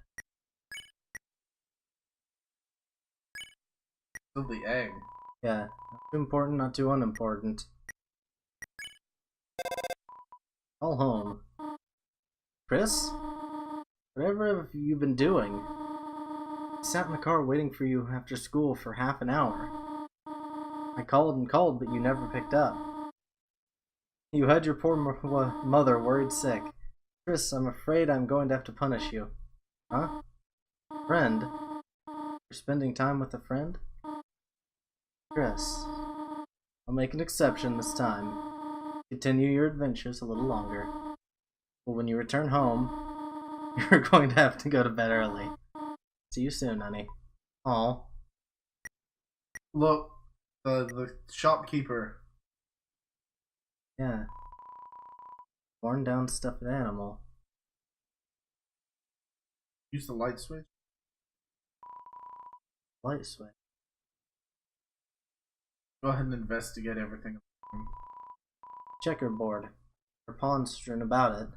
[SPEAKER 2] Still the egg.
[SPEAKER 1] Yeah, not too important, not too unimportant. All home. Chris? Whatever have you been doing? I sat in the car waiting for you after school for half an hour. I called and called, but you never picked up. You had your poor mother worried sick. Chris, I'm afraid I'm going to have to punish you. Huh? Friend? You're spending time with a friend? Chris, I'll make an exception this time. Continue your adventures a little longer. But when you return home, you're going to have to go to bed early. See you soon, honey. Aw.
[SPEAKER 2] Look, the shopkeeper.
[SPEAKER 1] Yeah. Worn down stuffed animal.
[SPEAKER 2] Use the light switch.
[SPEAKER 1] Light switch.
[SPEAKER 2] Go ahead and investigate everything.
[SPEAKER 1] Checkerboard. Or pawns strewn about it.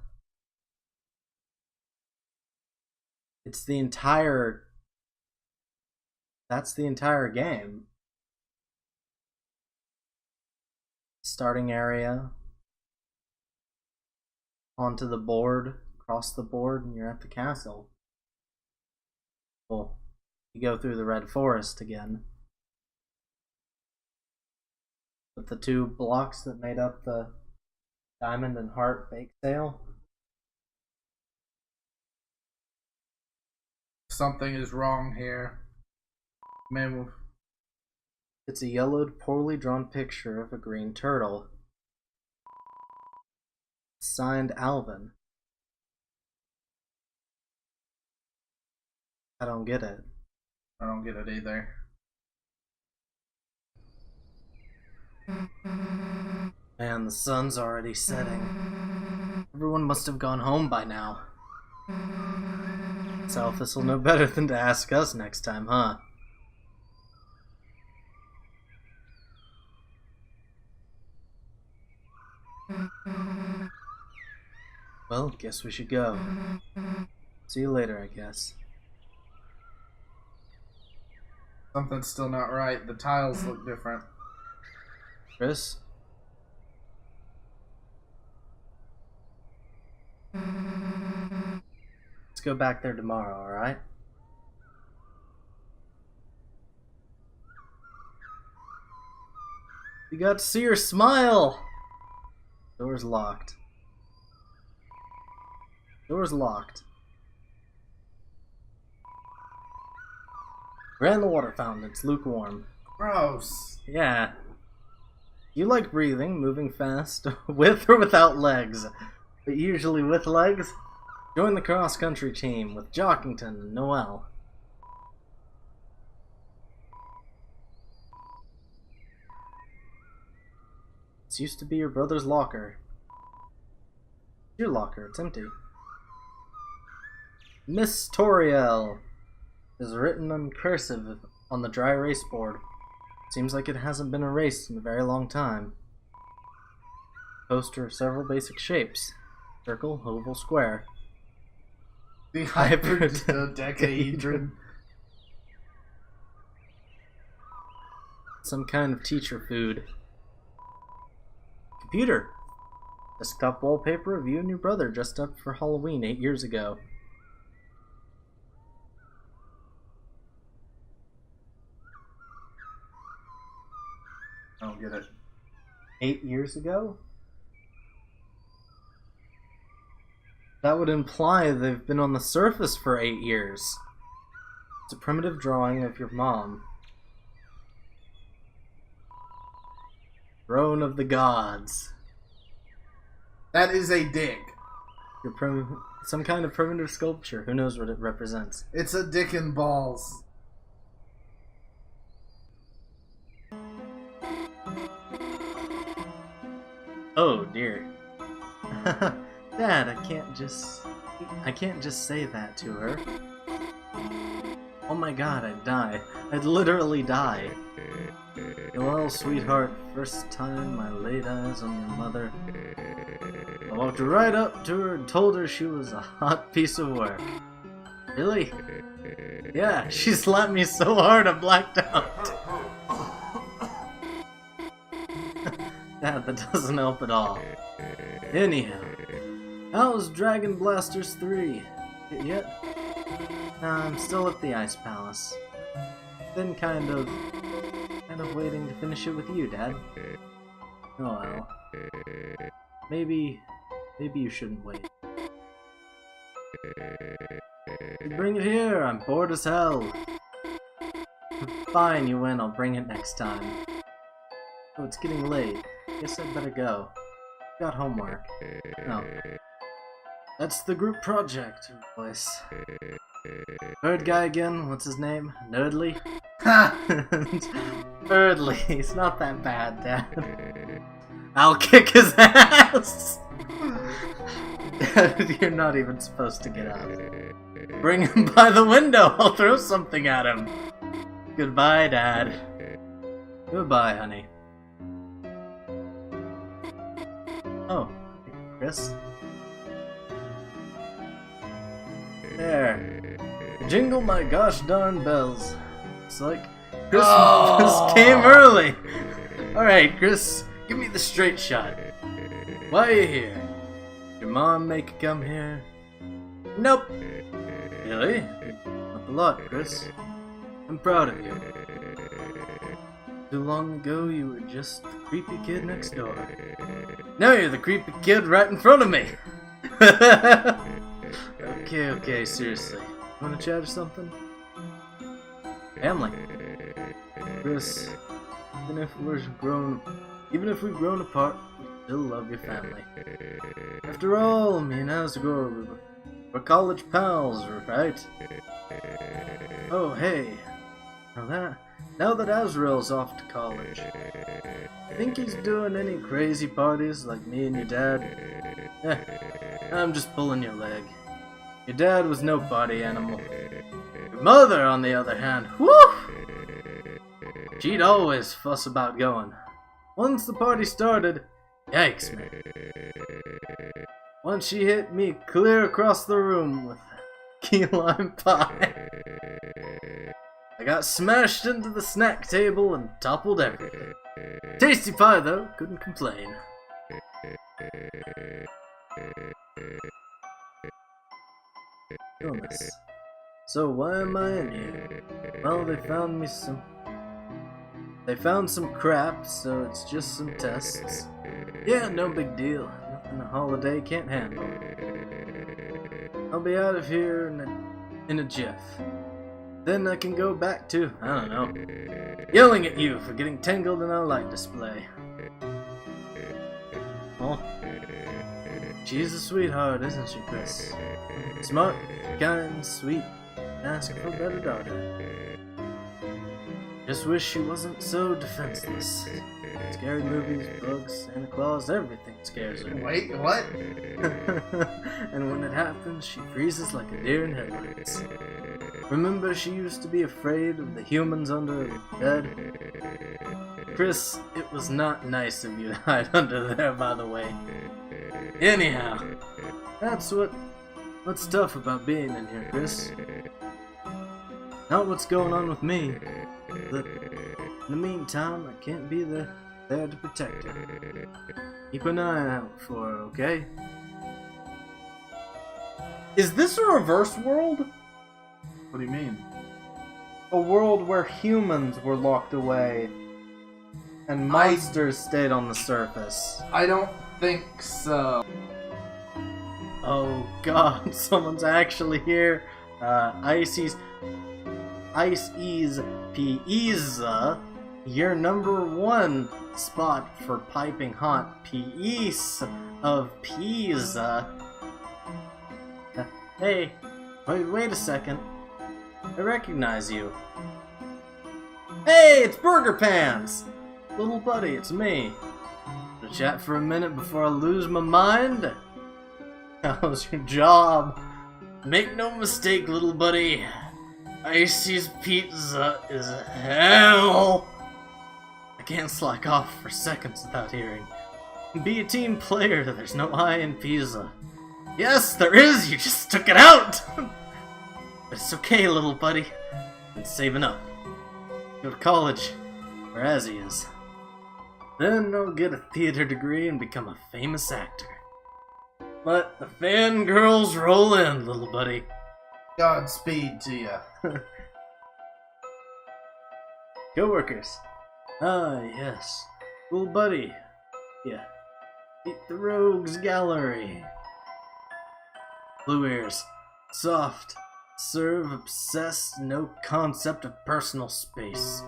[SPEAKER 1] It's the entire... That's the entire game. Starting area. Onto the board. Across the board, and you're at the castle. Well, you go through the red forest again. But the two blocks that made up the diamond and heart bake sale.
[SPEAKER 2] Something is wrong here. Man,
[SPEAKER 1] It's a yellowed, poorly drawn picture of a green turtle. Signed Alvin. I don't get it.
[SPEAKER 2] I don't get it either.
[SPEAKER 1] Man, the sun's already setting. Everyone must have gone home by now. Alphys will know better than to ask us next time, huh? Well, guess we should go. See you later, I guess.
[SPEAKER 2] Something's still not right. The tiles look different.
[SPEAKER 1] Chris? Let's go back there tomorrow, alright? We got to see her smile! Door's locked. Door's locked. Ran the water fountain, it's lukewarm.
[SPEAKER 2] Gross.
[SPEAKER 1] Yeah. You like breathing, moving fast, with or without legs, but usually with legs? Join the cross-country team with Jockington and Noel. This used to be your brother's locker. Your locker, it's empty. Miss Toriel is written in cursive on the dry erase board. Seems like it hasn't been erased in a very long time. Poster of several basic shapes. Circle, oval, square.
[SPEAKER 2] The hyperdecahedron.
[SPEAKER 1] Some kind of teacher food. Computer. Desktop wallpaper of you and your brother dressed up for Halloween 8 years ago.
[SPEAKER 2] I don't get it.
[SPEAKER 1] 8 years ago? That would imply they've been on the surface for 8 years. It's a primitive drawing of your mom. Throne of the Gods.
[SPEAKER 2] That is a dig.
[SPEAKER 1] Some kind of primitive sculpture. Who knows what it represents?
[SPEAKER 2] It's a dick and balls.
[SPEAKER 1] Oh dear. Dad, I can't just say that to her. Oh my god, I'd die. I'd literally die. Well, sweetheart, first time I laid eyes on your mother, I walked right up to her and told her she was a hot piece of work. Really? Yeah, she slapped me so hard I blacked out. Dad, that doesn't help at all. Anyhow, how's Dragon Blasters 3? Hit yet? Nah, I'm still at the Ice Palace. Been kind of waiting to finish it with you, Dad. Oh well. Maybe you shouldn't wait. Bring it here, I'm bored as hell. Fine, you win, I'll bring it next time. Oh, it's getting late. Guess I'd better go. Got homework. No. That's the group project, voice. Bird guy again, what's his name? Nerdly?
[SPEAKER 2] Ha!
[SPEAKER 1] Birdly, he's not that bad, Dad. I'll kick his ass! Dad, you're not even supposed to get out. Bring him by the window, I'll throw something at him. Goodbye, Dad. Goodbye, honey. Oh, Chris? There. Jingle my gosh darn bells. It's like Christmas came early. Alright, Chris, give me the straight shot. Why are you here? Did your mom make you come here? Nope. Really? Not a lot, Chris. I'm proud of you. Too long ago, you were just the creepy kid next door. Now you're the creepy kid right in front of me. Okay, seriously. Wanna chat or something? Family. Chris, even if we've grown apart, we still love your family. After all, me and Asgore, we're college pals, right? Oh, hey. Now that Azrael's off to college, think he's doing any crazy parties like me and your dad? I'm just pulling your leg. Your dad was no party animal. Your mother, on the other hand, whew! She'd always fuss about going. Once the party started, yikes, man. Once she hit me clear across the room with key lime pie. I got smashed into the snack table and toppled everything. Tasty pie, though. Couldn't complain. Illness. So why am I in here? Well, they found some crap, so it's just some tests. Yeah, no big deal. Nothing a holiday can't handle. I'll be out of here in a jiff. Then I can go back to, I don't know, yelling at you for getting tangled in our light display. Oh, she's a sweetheart, isn't she, Chris? Smart, kind, sweet, ask for a better daughter. Just wish she wasn't so defenseless. Scary movies, bugs, Santa Claus, everything scares her.
[SPEAKER 2] Wait, what?
[SPEAKER 1] And when it happens, she freezes like a deer in headlights. Remember, she used to be afraid of the humans under her bed? Chris, it was not nice of you to hide under there, by the way. Anyhow, that's what What's tough about being in here, Chris? Not what's going on with me, but in the meantime, I can't be there to protect her. Keep an eye out for her, okay? Is this a reverse world?
[SPEAKER 2] What do you mean?
[SPEAKER 1] A world where humans were locked away and monsters stayed on the surface.
[SPEAKER 2] I don't think so.
[SPEAKER 1] Oh god, someone's actually here. Ices Pizza, your #1 spot for piping hot piece of pizza. Hey, wait a second. I recognize you. Hey, it's Burger Pants! Little buddy, it's me. To chat for a minute before I lose my mind? How's your job? Make no mistake, little buddy. Icy's Pizza is hell! I can't slack off for seconds without hearing. Be a team player, there's no I in pizza. Yes, there is, you just took it out! But it's okay, little buddy. I've been saving up. Go to college, where Azzy is. Then I'll get a theater degree and become a famous actor. Let the fangirls roll in, little buddy.
[SPEAKER 2] Godspeed to you.
[SPEAKER 1] Co-workers. Ah, yes. Little buddy. Yeah. Meet the Rogues Gallery. Blue ears. Soft. Serve, obsessed, no concept of personal space.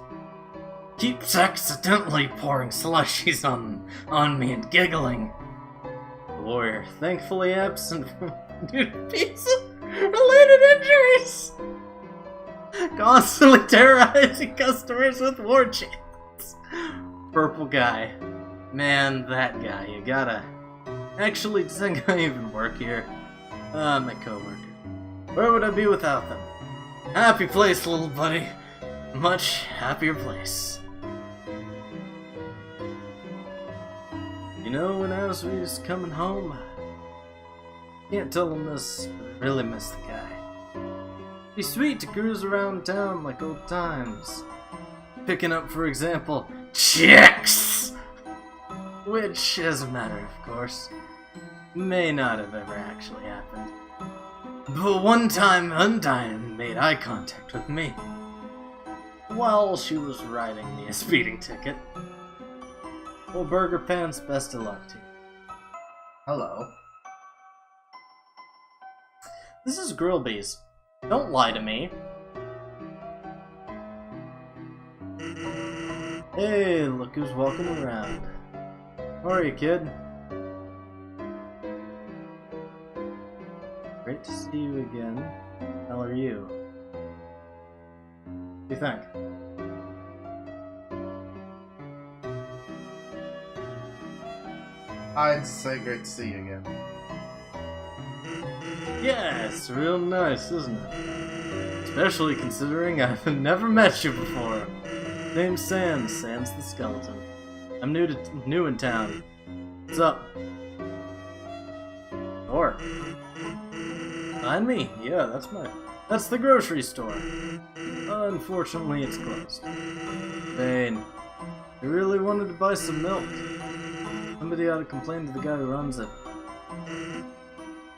[SPEAKER 1] Keeps accidentally pouring slushies on me and giggling. The warrior, thankfully absent from pizza-related injuries. Constantly terrorizing customers with war chants. Purple guy. Man, that guy, you gotta... Actually, does that guy even work here? My coworker. Where would I be without them? Happy place, little buddy. Much happier place. You know, when I was coming home, can't tell him this, but I really miss the guy. It'd be sweet to cruise around town like old times. Picking up, for example, chicks! Which, as a matter of course, may not have ever actually happened. But one time, Undyne made eye contact with me while she was writing me a speeding ticket. Well, Burger Pants, best of luck to you.
[SPEAKER 2] Hello.
[SPEAKER 1] This is Grillby's. Don't lie to me. Hey, look who's walking around. How are you, kid? Great to see you again. How are you? What do you think?
[SPEAKER 2] I'd say great to see you again.
[SPEAKER 1] Yes, real nice, isn't it? Especially considering I've never met you before. Name's Sans. Sans the skeleton. I'm new in town. What's up? Door. Behind me? Yeah, that's the grocery store. Unfortunately, it's closed. Bane. You really wanted to buy some milk. Somebody ought to complain to the guy who runs it.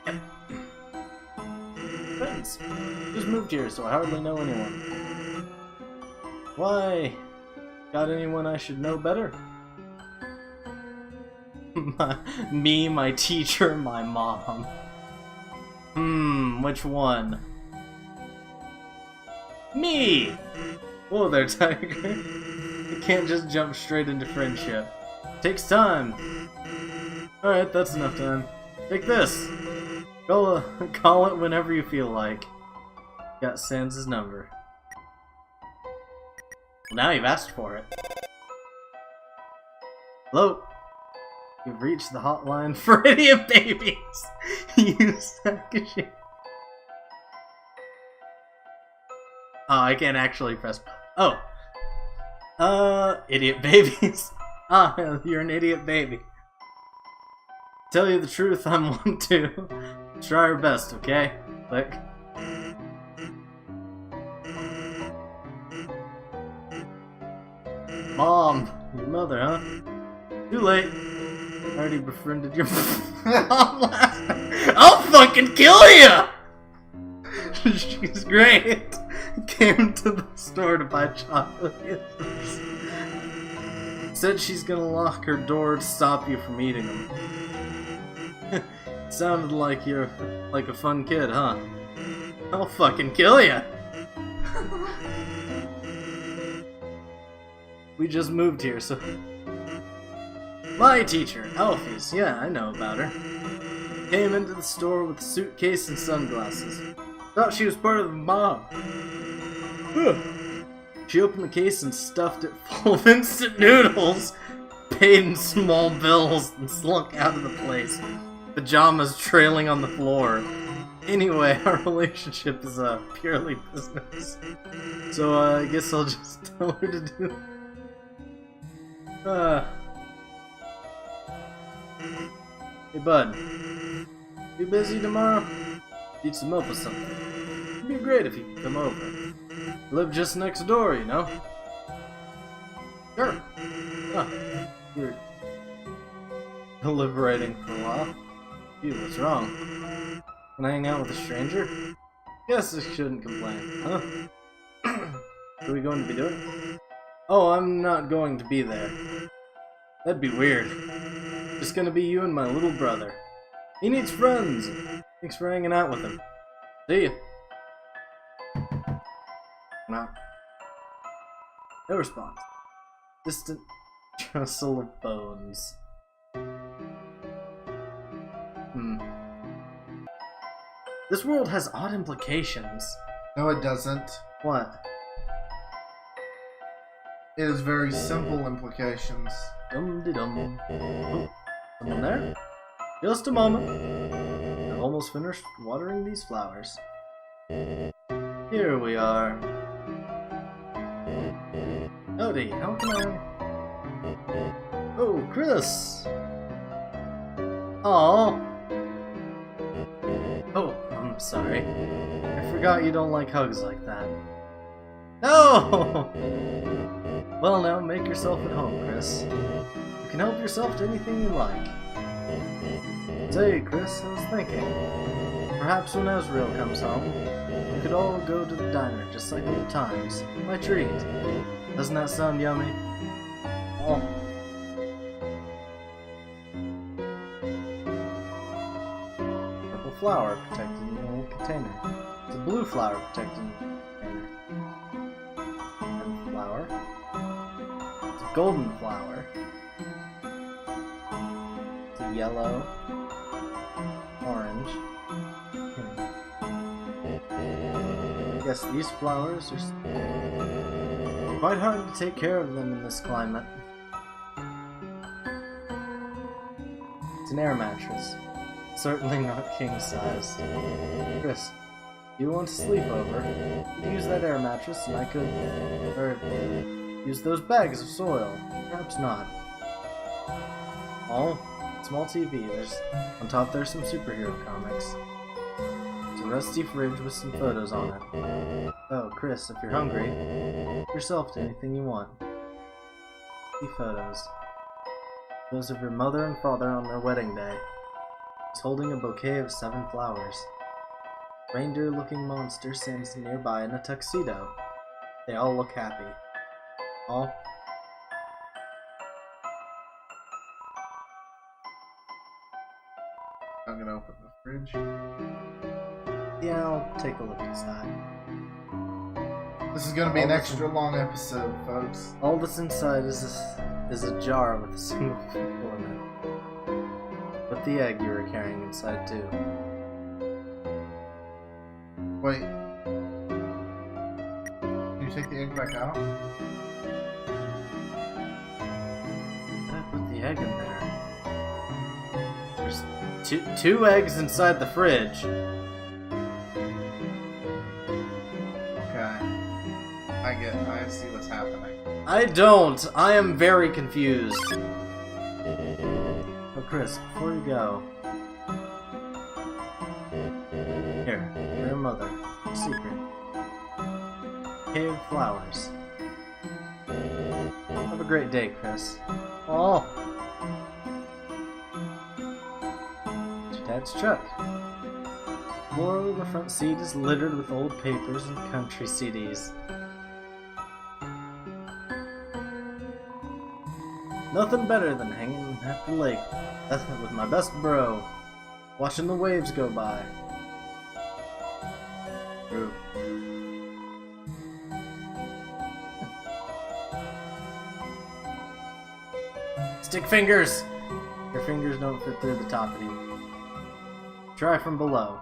[SPEAKER 1] Yep. Friends. Just moved here, so I hardly know anyone. Why? Got anyone I should know better? Me, my teacher, my mom. Which one? Me! Whoa there, Tiger. You can't just jump straight into friendship. Takes time. Alright, that's enough time. Take this. Call it whenever you feel like. Got Sans' number. Well, now you've asked for it. Hello? You've reached the hotline for idiot babies! You sack of shit. Oh, I can't actually press... Oh! Idiot babies. Ah, you're an idiot baby. Tell you the truth, I'm one too. Try our best, okay? Click. Mom, your mother, huh? Too late. I already befriended your mom. I'll fucking kill you! She's great. Came to the store to buy chocolate. Said she's gonna lock her door to stop you from eating them. Sounded like you're like a fun kid, huh? I'll fucking kill you. We just moved here, so... My teacher, Alphys. Yeah, I know about her. Came into the store with a suitcase and sunglasses. Thought she was part of the mob. She opened the case and stuffed it full of instant noodles, paid in small bills, and slunk out of the place. Pajamas trailing on the floor. Anyway, our relationship is purely business. So I guess I'll just tell her to do... Hey bud, you busy tomorrow? Need some milk or something. It'd be great if you could come over. Live just next door, you know? Sure. Huh. You're deliberating for a while. Gee, what's wrong? Can I hang out with a stranger? Guess I shouldn't complain, huh? What are we going to be doing? Oh, I'm not going to be there. That'd be weird. Just gonna be you and my little brother. He needs friends. Thanks for hanging out with him. See ya. No. No response. Distant trestle of bones. This world has odd implications.
[SPEAKER 2] No, it doesn't.
[SPEAKER 1] What?
[SPEAKER 2] It has very simple implications.
[SPEAKER 1] Dum-de-dum. Oh, someone there? Just a moment. I've almost finished watering these flowers. Here we are. Howdy, how can I... Oh, Chris! Aww. Oh, I'm sorry. I forgot you don't like hugs like that. No! Well, now make yourself at home, Chris. You can help yourself to anything you like. Say, Chris, I was thinking. Perhaps when Ezreal comes home, we could all go to the diner just like old times. My treat. Doesn't that sound yummy? Oh. Purple flower protected in the old container. It's a blue flower protected in the container. And flower. It's a golden flower. It's a yellow. Orange. I guess these flowers are quite hard to take care of them in this climate. It's an air mattress. Certainly not king size. Chris, you want to sleep over? You could use that air mattress and I could... use those bags of soil. Perhaps not. Oh, small TV. On top there's some superhero comics. It's a rusty fridge with some photos on it. Oh, Chris, if you're hungry, help yourself to anything you want. See photos. Those of your mother and father on their wedding day. He's holding a bouquet of 7 flowers. Reindeer-looking monster stands nearby in a tuxedo. They all look happy. All.
[SPEAKER 2] I'm gonna open the fridge.
[SPEAKER 1] Yeah, I'll take a look inside.
[SPEAKER 2] This is gonna be an extra long episode, folks.
[SPEAKER 1] All that's inside is a jar with a single pupil in it. Put the egg you were carrying inside too.
[SPEAKER 2] Wait. Can you take the egg back out?
[SPEAKER 1] I put the egg in there. There's two eggs inside the fridge.
[SPEAKER 2] I see what's happening.
[SPEAKER 1] I don't. I am very confused. Oh, Chris, before you go, Here, for your mother. Secret. Cave flowers. Have a great day, Chris. Oh! It's your dad's truck. The floor of the front seat is littered with old papers and country CDs. Nothing better than hanging at the lake with my best bro, watching the waves go by. True. Stick fingers! Your fingers don't fit through the top anymore. Try from below.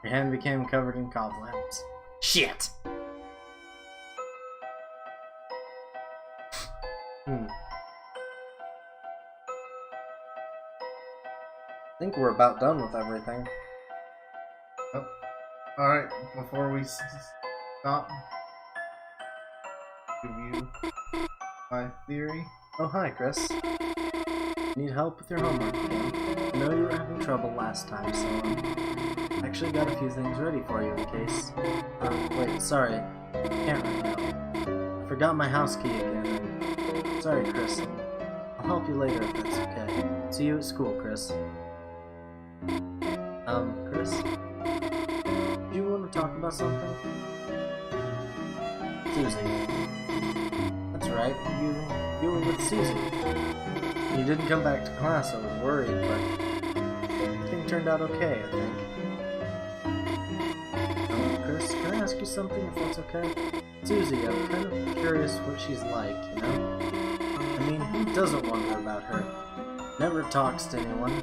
[SPEAKER 1] Your hand became covered in cobwebs. Shit! I think we're about done with everything.
[SPEAKER 2] Oh. Alright, before we stop, give you my theory.
[SPEAKER 1] Oh, hi, Chris. Need help with your homework again? I know you were having trouble last time, so I actually got a few things ready for you in case. Wait, sorry. Can't right now. I forgot my house key again. Sorry, Chris. I'll help you later if that's okay. See you at school, Chris. Chris? Do you want to talk about something? Susie. That's right, you were with Susie. You didn't come back to class, I was worried, but everything turned out okay, I think. Chris, can I ask you something if that's okay? Susie, I'm kind of curious what she's like, you know? I mean, who doesn't wonder about her? Never talks to anyone.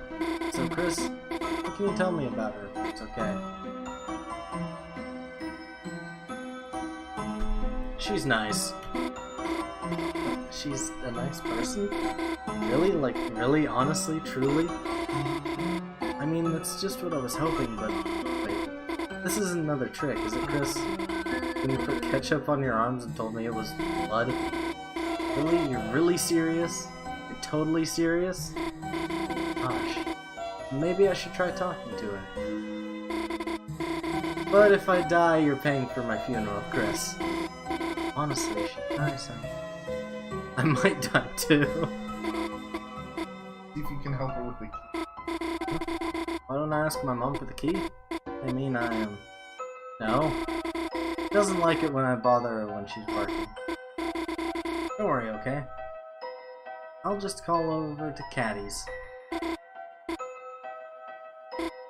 [SPEAKER 1] So, Chris, what can you tell me about her if it's okay? She's nice. She's a nice person? Really? Like, really? Honestly? Truly? I mean, that's just what I was hoping, but... Wait. This is another trick, is it, Chris? When you put ketchup on your arms and told me it was blood? Really? You're really serious? You're totally serious? Gosh. Maybe I should try talking to her. But if I die, you're paying for my funeral, Chris. Honestly, she's nice. I might die too.
[SPEAKER 2] See if you can help her with the key.
[SPEAKER 1] Why don't I ask my mom for the key? I mean, I am. No? She doesn't like it when I bother her when she's working. Don't worry, okay? I'll just call over to Caddy's.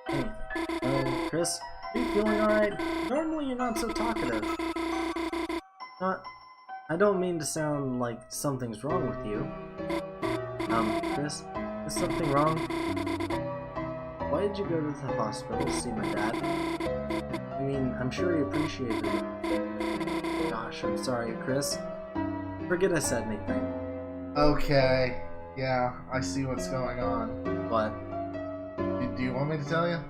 [SPEAKER 1] Anything. Chris, are you feeling alright? Normally you're not so talkative. I don't mean to sound like something's wrong with you. Chris, is something wrong? Why did you go to the hospital to see my dad? I mean, I'm sure he appreciated it. Gosh, I'm sorry, Chris. Forget I said anything.
[SPEAKER 2] Okay. Yeah, I see what's going on.
[SPEAKER 1] What?
[SPEAKER 2] Do you want me to tell you?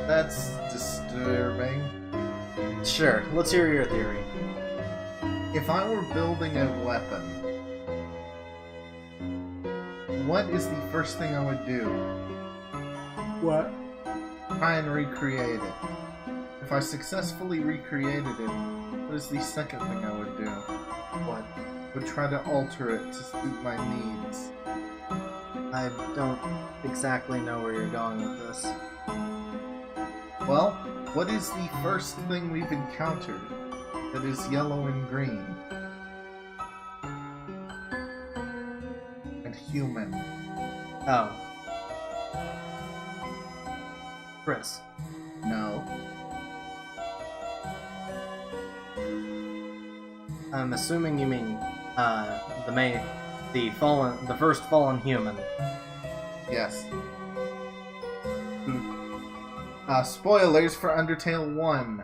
[SPEAKER 2] That's disturbing.
[SPEAKER 1] Sure, let's hear your theory.
[SPEAKER 2] If I were building a weapon, what is the first thing I would do?
[SPEAKER 1] What?
[SPEAKER 2] Try and recreate it. If I successfully recreated it, what is the second thing I would do?
[SPEAKER 1] What?
[SPEAKER 2] Would try to alter it to suit my needs.
[SPEAKER 1] I don't exactly know where you're going with this.
[SPEAKER 2] Well, what is the first thing we've encountered that is yellow and green? And human.
[SPEAKER 1] Oh. Chris.
[SPEAKER 2] No.
[SPEAKER 1] I'm assuming you mean, the first fallen human.
[SPEAKER 2] Yes. Spoilers for Undertale 1.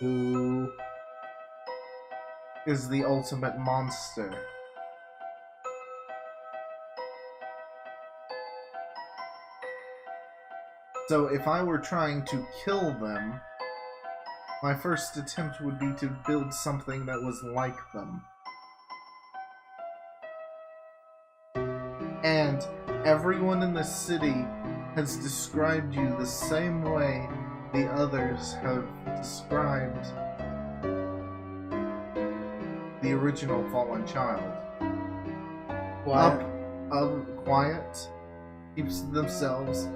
[SPEAKER 2] Who is the ultimate monster? So if I were trying to kill them, My first attempt would be to build something that was like them. And everyone in the city has described you the same way the others have described the original fallen child.
[SPEAKER 1] Quiet.
[SPEAKER 2] Quiet, keeps to themselves,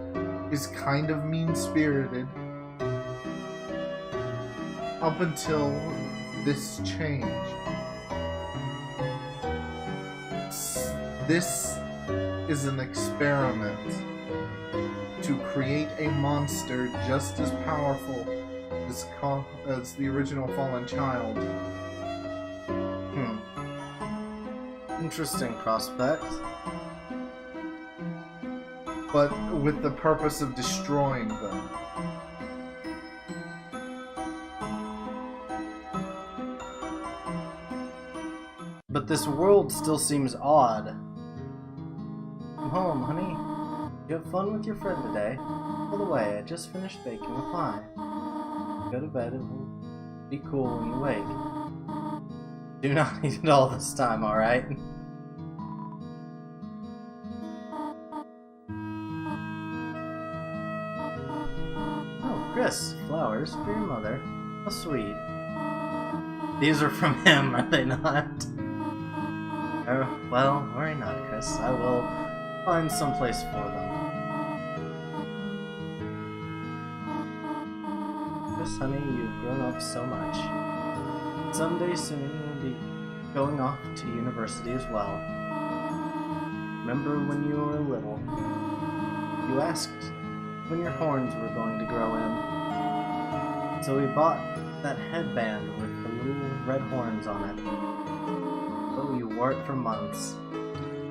[SPEAKER 2] is kind of mean-spirited, up until this change. This is an experiment to create a monster just as powerful as the original fallen child.
[SPEAKER 1] Interesting prospect.
[SPEAKER 2] But with the purpose of destroying them.
[SPEAKER 1] But this world still seems odd. Come home, honey. You have fun with your friend today. By the way, I just finished baking a pie. Go to bed, it will be cool when you wake. Do not eat it all this time, alright? Oh, Chris, flowers for your mother. How sweet. These are from him, are they not? Oh, well, worry not, Chris. I will find some place for them. Chris, honey, you've grown up so much. Someday soon you'll be going off to university as well. Remember when you were little? You asked when your horns were going to grow in. So we bought that headband with the little red horns on it. Oh, you wore it for months.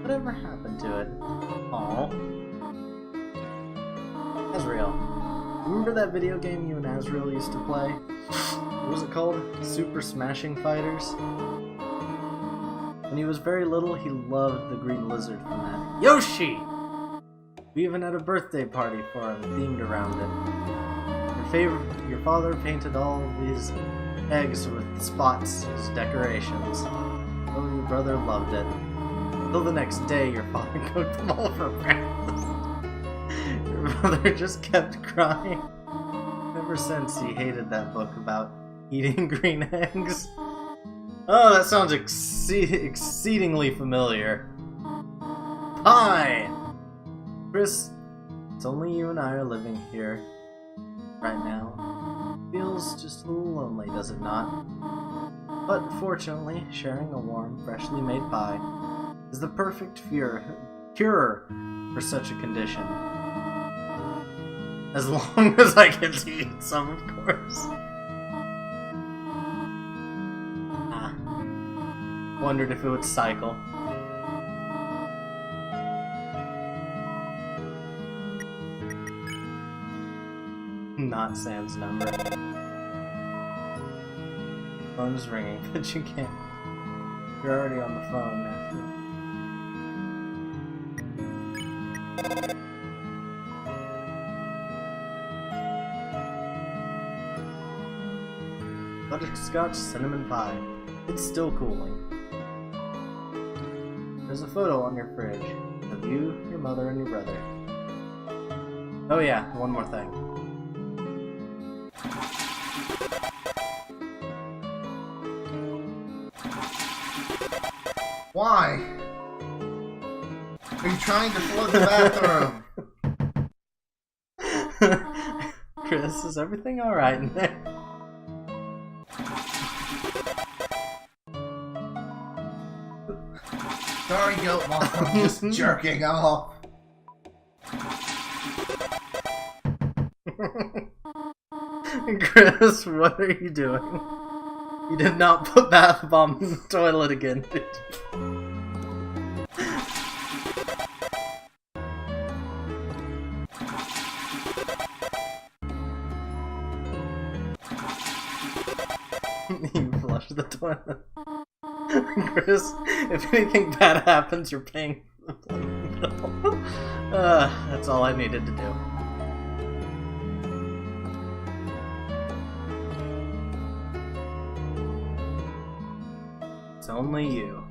[SPEAKER 1] Whatever happened to it? Aww. Asriel. Remember that video game you and Asriel used to play? What was it called? Super Smashing Fighters? When he was very little, he loved the green lizard from that. Yoshi! We even had a birthday party for him themed around it. Your father painted all these eggs with spots as decorations. Oh, your brother loved it. Until the next day, your father cooked them all for breakfast. Your brother just kept crying. Ever since, he hated that book about eating green eggs. Oh, that sounds exceedingly familiar. Hi! Chris, it's only you and I are living here right now. Feels just a little lonely, does it not? But fortunately, sharing a warm, freshly made pie is the perfect cure for such a condition. As long as I get to eat some, of course. Wondered if it would cycle. Not Sam's number. Phone's ringing, but you can't. You're already on the phone after. Butterscotch cinnamon pie. It's still cooling. There's a photo on your fridge of you, your mother, and your brother. Oh yeah, one more thing.
[SPEAKER 2] Why? Are you trying to flood the bathroom?
[SPEAKER 1] Chris, is everything alright in there?
[SPEAKER 2] Sorry, Goat Mom, I'm just jerking off.
[SPEAKER 1] Chris, what are you doing? You did not put bath bomb in the toilet again, did you? You flushed the toilet. Chris, if anything bad happens, you're paying for the bill. That's all I needed to do. It's only you.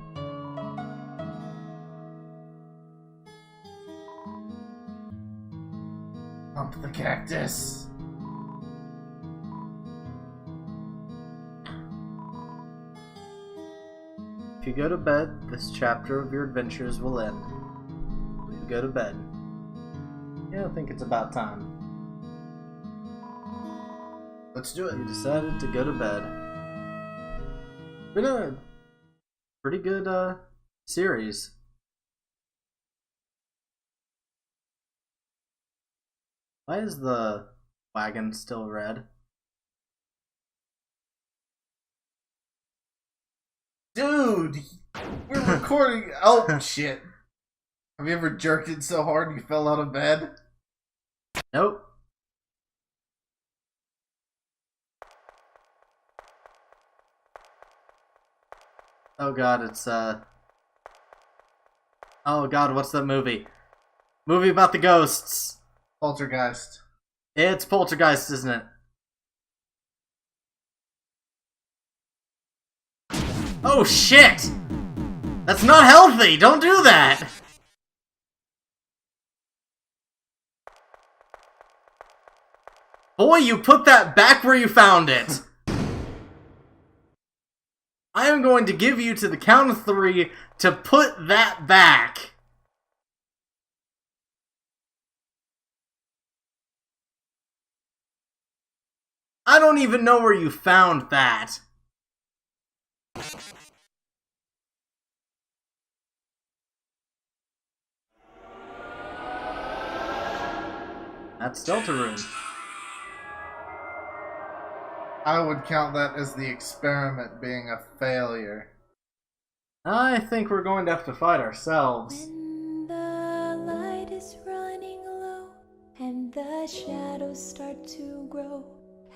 [SPEAKER 2] Pump the cactus.
[SPEAKER 1] If you go to bed, this chapter of your adventures will end. Please go to bed. Yeah, I think it's about time.
[SPEAKER 2] Let's do it.
[SPEAKER 1] You decided to go to bed. Been a pretty good series. Why is the wagon still red?
[SPEAKER 2] Dude, we're recording. Oh shit! Have you ever jerked it so hard you fell out of bed?
[SPEAKER 1] Nope. Oh god, it's oh god, what's that movie? Movie about the ghosts.
[SPEAKER 2] Poltergeist.
[SPEAKER 1] It's Poltergeist, isn't it? Oh shit! That's not healthy! Don't do that! Boy, you put that back where you found it! I am going to give you to the count of 3 to put that back! I don't even know where you found that. That's Deltarune.
[SPEAKER 2] I would count that as the experiment being a failure.
[SPEAKER 1] I think we're going to have to fight ourselves.
[SPEAKER 3] When the light is running low and the shadows start to grow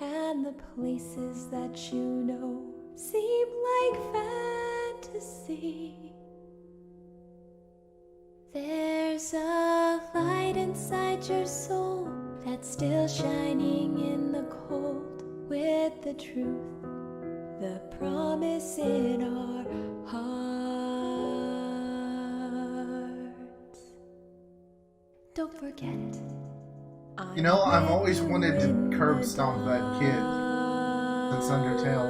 [SPEAKER 3] and the places that you know seem like fantasy, there's a light inside your soul that's still shining in the cold with the truth, the promise in our hearts. Don't forget it.
[SPEAKER 2] You know, I've always wanted to curb stomp that kid since Undertale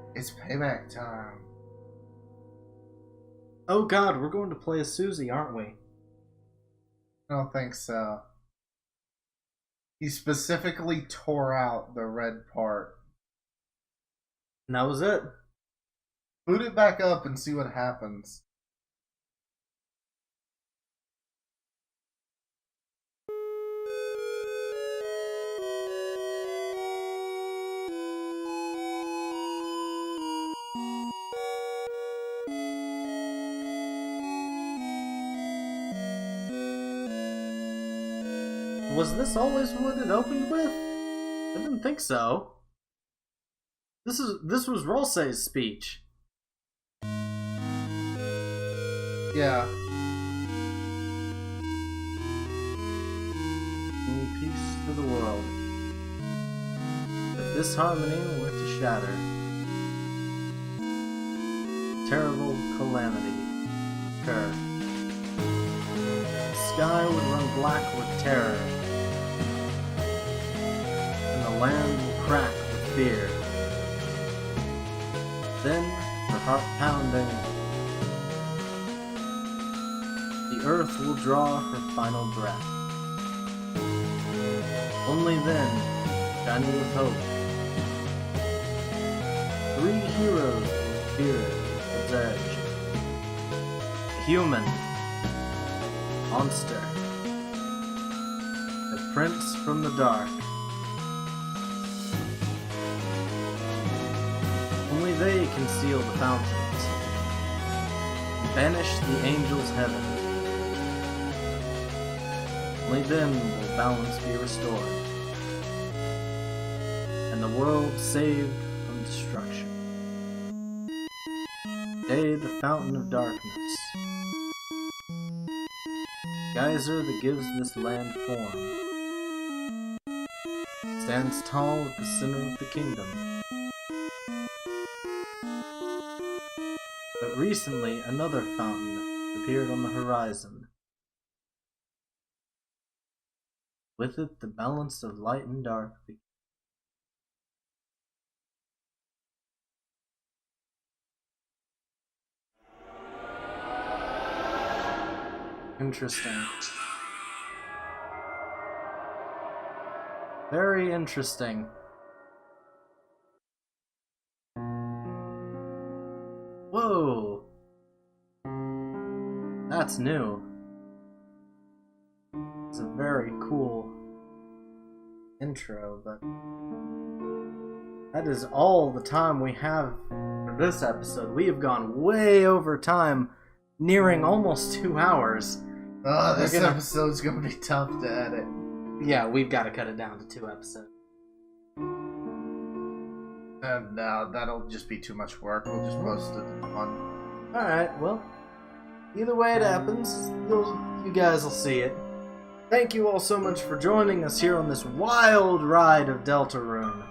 [SPEAKER 2] 1. It's payback time.
[SPEAKER 1] Oh god, we're going to play as Susie, aren't we?
[SPEAKER 2] I don't think so. He specifically tore out the red part.
[SPEAKER 1] And that was it.
[SPEAKER 2] Boot it back up and see what happens.
[SPEAKER 1] Was this always what it opened with? I didn't think so. This was Rolsei's speech.
[SPEAKER 2] Yeah.
[SPEAKER 1] Peace to the world. If this harmony were to shatter, terrible calamity occur. The sky would run black with terror, and the land will crack with fear. Then, her heart pounding, the earth will draw her final breath. Only then, shining with hope, 3 heroes will appear at its edge. A human, monster, the prince from the dark. Only they can seal the fountains, and banish the angels' heaven. Only then will balance be restored, and the world saved from destruction. Today, the fountain of darkness, geyser that gives this land form, stands tall at the center of the kingdom. recently another fountain appeared on the horizon. With it, the balance of light and dark became. Interesting. Very interesting. Whoa! That's new. It's a very cool intro, but that is all the time we have for this episode. We have gone way over time, nearing almost 2 hours.
[SPEAKER 2] This episode's gonna be tough to edit.
[SPEAKER 1] Yeah, we've got to cut it down to 2 episodes.
[SPEAKER 2] And that'll just be too much work. We'll just post it in one.
[SPEAKER 1] Alright, well, either way it happens, you guys will see it. Thank you all so much for joining us here on this wild ride of Deltarune.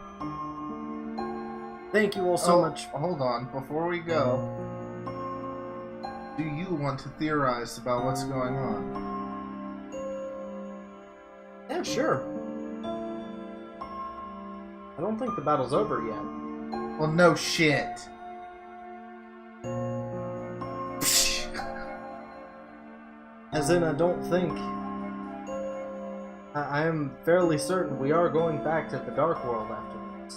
[SPEAKER 1] Thank you all so much.
[SPEAKER 2] Hold on, before we go, do you want to theorize about what's going on?
[SPEAKER 1] Yeah, sure. I don't think the battle's over yet.
[SPEAKER 2] Well, no shit.
[SPEAKER 1] As in, I don't think... I am fairly certain we are going back to the Dark World after this.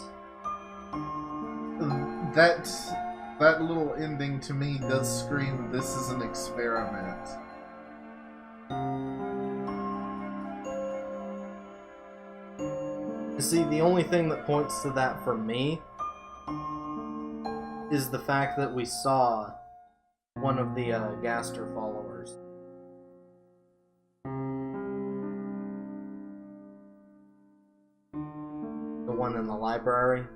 [SPEAKER 2] That little ending to me does scream this is an experiment.
[SPEAKER 1] You see, the only thing that points to that for me is the fact that we saw one of the Gaster followers. The one in the library.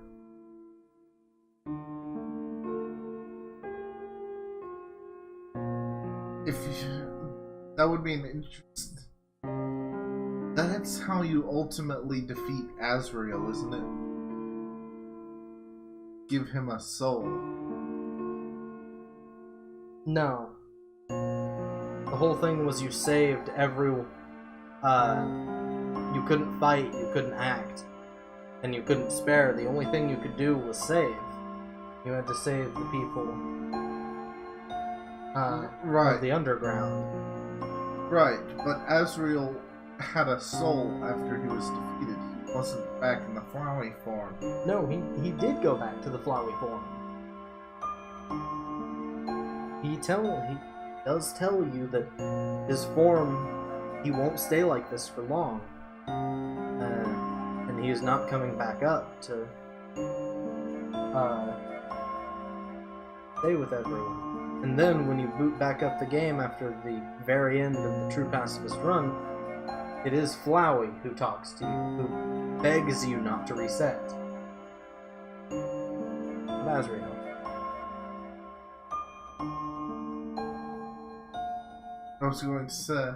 [SPEAKER 2] That would be an interest. That's how you ultimately defeat Azrael, isn't it? Give him a soul.
[SPEAKER 1] No. The whole thing was you saved you couldn't fight, you couldn't act, and you couldn't spare. The only thing you could do was save. You had to save the people of the underground.
[SPEAKER 2] Right, but Azrael had a soul after he was defeated. He wasn't back in the flowery form.
[SPEAKER 1] No, he did go back to the flowery form. He does tell you that his form, he won't stay like this for long. And he is not coming back up to stay with everyone. And then when you boot back up the game after the very end of the True Pacifist run, it is Flowey who talks to you, who begs you not to reset. Not Azrael.
[SPEAKER 2] I was going to say.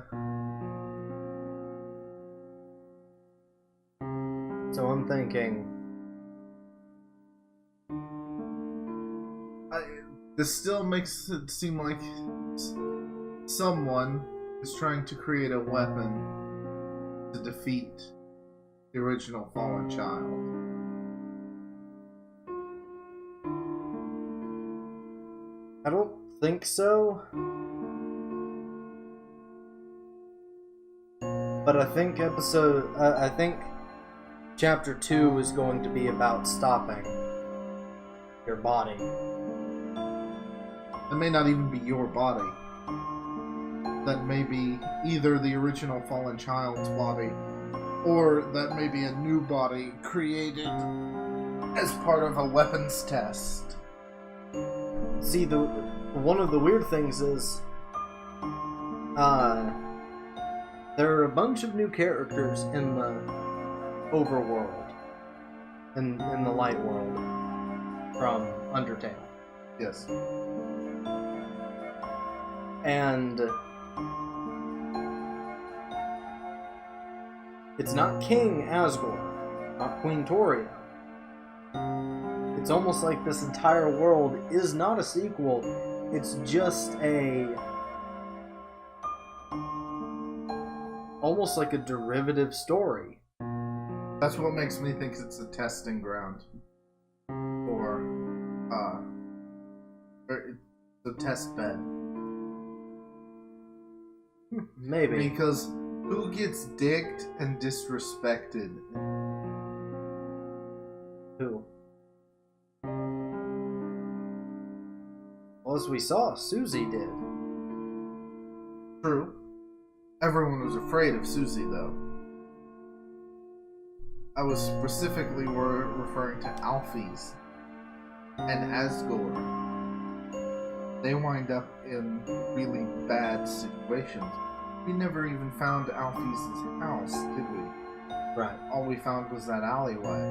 [SPEAKER 1] So I'm thinking...
[SPEAKER 2] This still makes it seem like someone is trying to create a weapon to defeat the original fallen child.
[SPEAKER 1] I don't think so. But I think Chapter 2 is going to be about stopping your body.
[SPEAKER 2] That may not even be your body. That may be either the original fallen child's body, or that may be a new body created as part of a weapons test.
[SPEAKER 1] See, one of the weird things is, there are a bunch of new characters in the overworld, in the light world, from Undertale.
[SPEAKER 2] Yes.
[SPEAKER 1] And it's not King Asgore, not Queen Toria. It's almost like this entire world is not a sequel, it's just almost like a derivative story.
[SPEAKER 2] That's what makes me think it's a testing ground. Or it's a test bed.
[SPEAKER 1] Maybe.
[SPEAKER 2] Because who gets digged and disrespected?
[SPEAKER 1] Who? Well, as we saw, Susie did.
[SPEAKER 2] True. Everyone was afraid of Susie, though. I was specifically referring to Alphys and Asgore. They wind up in really bad situations. We never even found Alphys' house, did we?
[SPEAKER 1] Right.
[SPEAKER 2] All we found was that alleyway.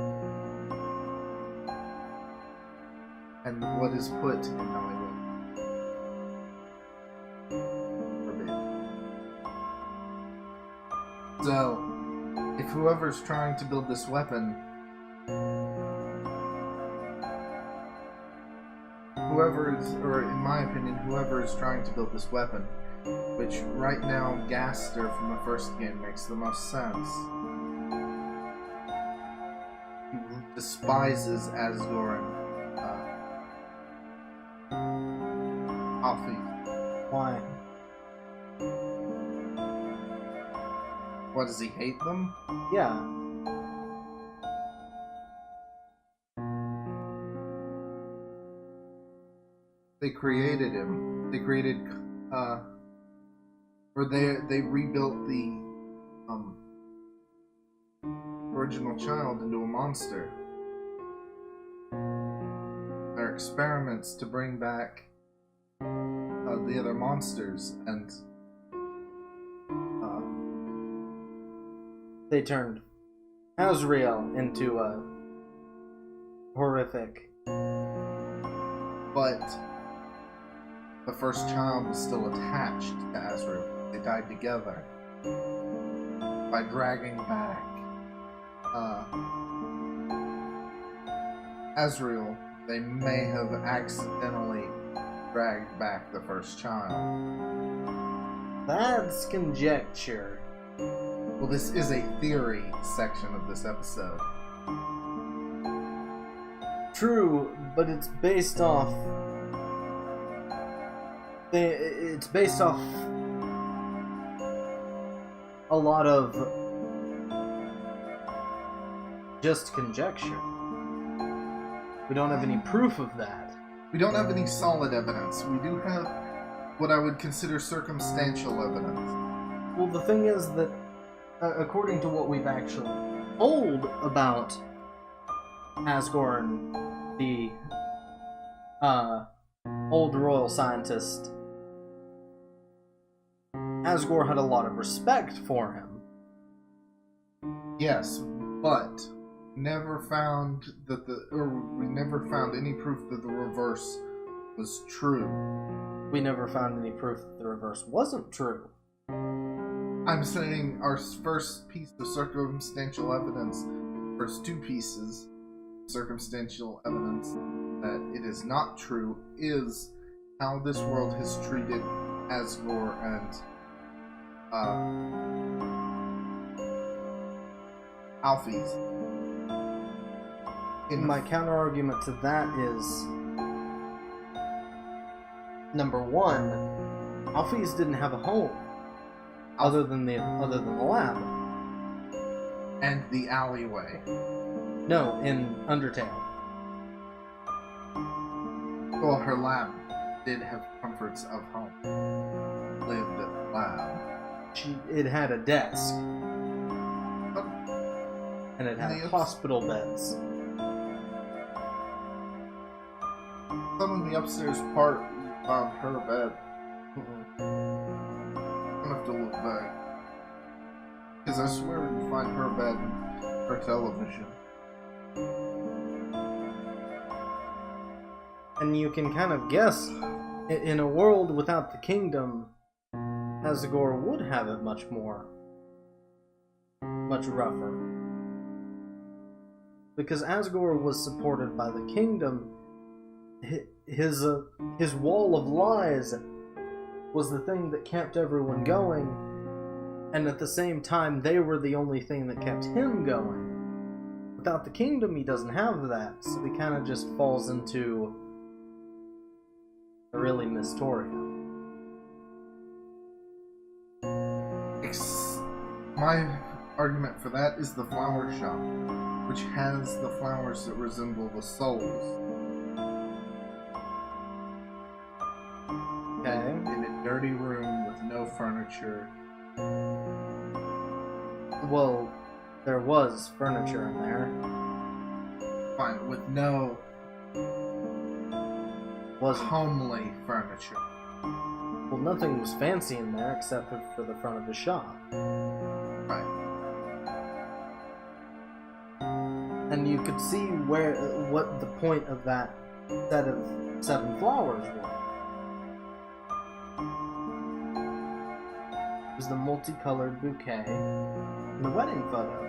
[SPEAKER 2] And what is put in the alleyway? So, if whoever's trying to build this weapon, or in my opinion, whoever is trying to build this weapon, which right now Gaster from the first game makes the most sense, he despises Asgore and Alphys.
[SPEAKER 1] Why?
[SPEAKER 2] What, does he hate them?
[SPEAKER 1] Yeah.
[SPEAKER 2] They created him. They created, or they rebuilt the, original child into a monster. Their experiments to bring back, the other monsters, and,
[SPEAKER 1] They turned Azrael into a horrific.
[SPEAKER 2] but the first child was still attached to Azrael. They died together by dragging back Azrael. They may have accidentally dragged back the first child.
[SPEAKER 1] That's conjecture.
[SPEAKER 2] Well, this is a theory section of this episode.
[SPEAKER 1] True, but it's based off. It's based off a lot of just conjecture. We don't have any proof of that.
[SPEAKER 2] We don't have any solid evidence. We do have what I would consider circumstantial evidence.
[SPEAKER 1] Well, the thing is that, according to what we've actually told about Asgore and the old royal scientist, Asgore had a lot of respect for him.
[SPEAKER 2] Yes, but never found that we never found any proof that the reverse was true.
[SPEAKER 1] We never found any proof that the reverse wasn't true.
[SPEAKER 2] I'm saying our first piece of circumstantial evidence, first two pieces of circumstantial evidence that it is not true, is how this world has treated Asgore and Alphys.
[SPEAKER 1] My counter-argument to that is, number one, Alphys didn't have a home other than the lab.
[SPEAKER 2] And the alleyway.
[SPEAKER 1] No, in Undertale.
[SPEAKER 2] Well, her lab did have comforts of home. Lived at the lab.
[SPEAKER 1] It had a desk. And it had hospital beds.
[SPEAKER 2] Some of the upstairs part found her bed. I'm gonna have to look back. Because I swear you find her bed and her television.
[SPEAKER 1] And you can kind of guess, in a world without the kingdom, Asgore would have it much rougher. Because Asgore was supported by the kingdom, his wall of lies was the thing that kept everyone going, and at the same time they were the only thing that kept him going. Without the kingdom, he doesn't have that, so he kind of just falls into a really Mystoria.
[SPEAKER 2] My argument for that is the flower shop, which has the flowers that resemble the souls.
[SPEAKER 1] Okay.
[SPEAKER 2] In a dirty room with no furniture.
[SPEAKER 1] Well, there was furniture in there.
[SPEAKER 2] Fine, with no
[SPEAKER 1] Wasn't.
[SPEAKER 2] homely furniture.
[SPEAKER 1] Well, nothing was fancy in there except for the front of the shop.
[SPEAKER 2] Right.
[SPEAKER 1] And you could see what the point of that set of 7 flowers were. It was the multicolored bouquet and the wedding photo.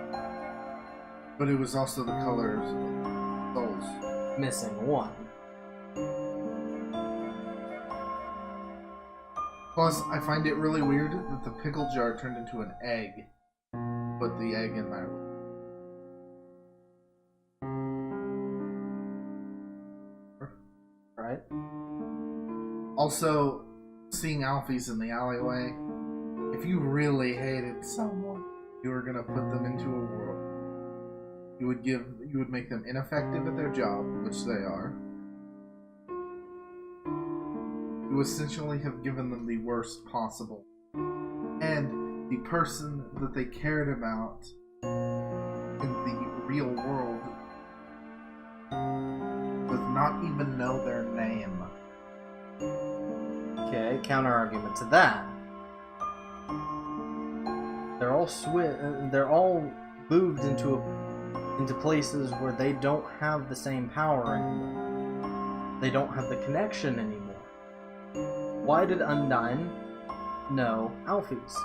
[SPEAKER 2] But it was also the colors of souls.
[SPEAKER 1] Missing one.
[SPEAKER 2] Plus, I find it really weird that the pickle jar turned into an egg. Put the egg in there.
[SPEAKER 1] Right?
[SPEAKER 2] Also, seeing Alfies in the alleyway, if you really hated someone, you were gonna put them into a world. You would make them ineffective at their job, which they are. You essentially have given them the worst possible. And the person that they cared about in the real world does not even know their name.
[SPEAKER 1] Okay, counter argument to that. They're all moved into places where they don't have the same power anymore. They don't have the connection anymore. Why did Undyne know Alphys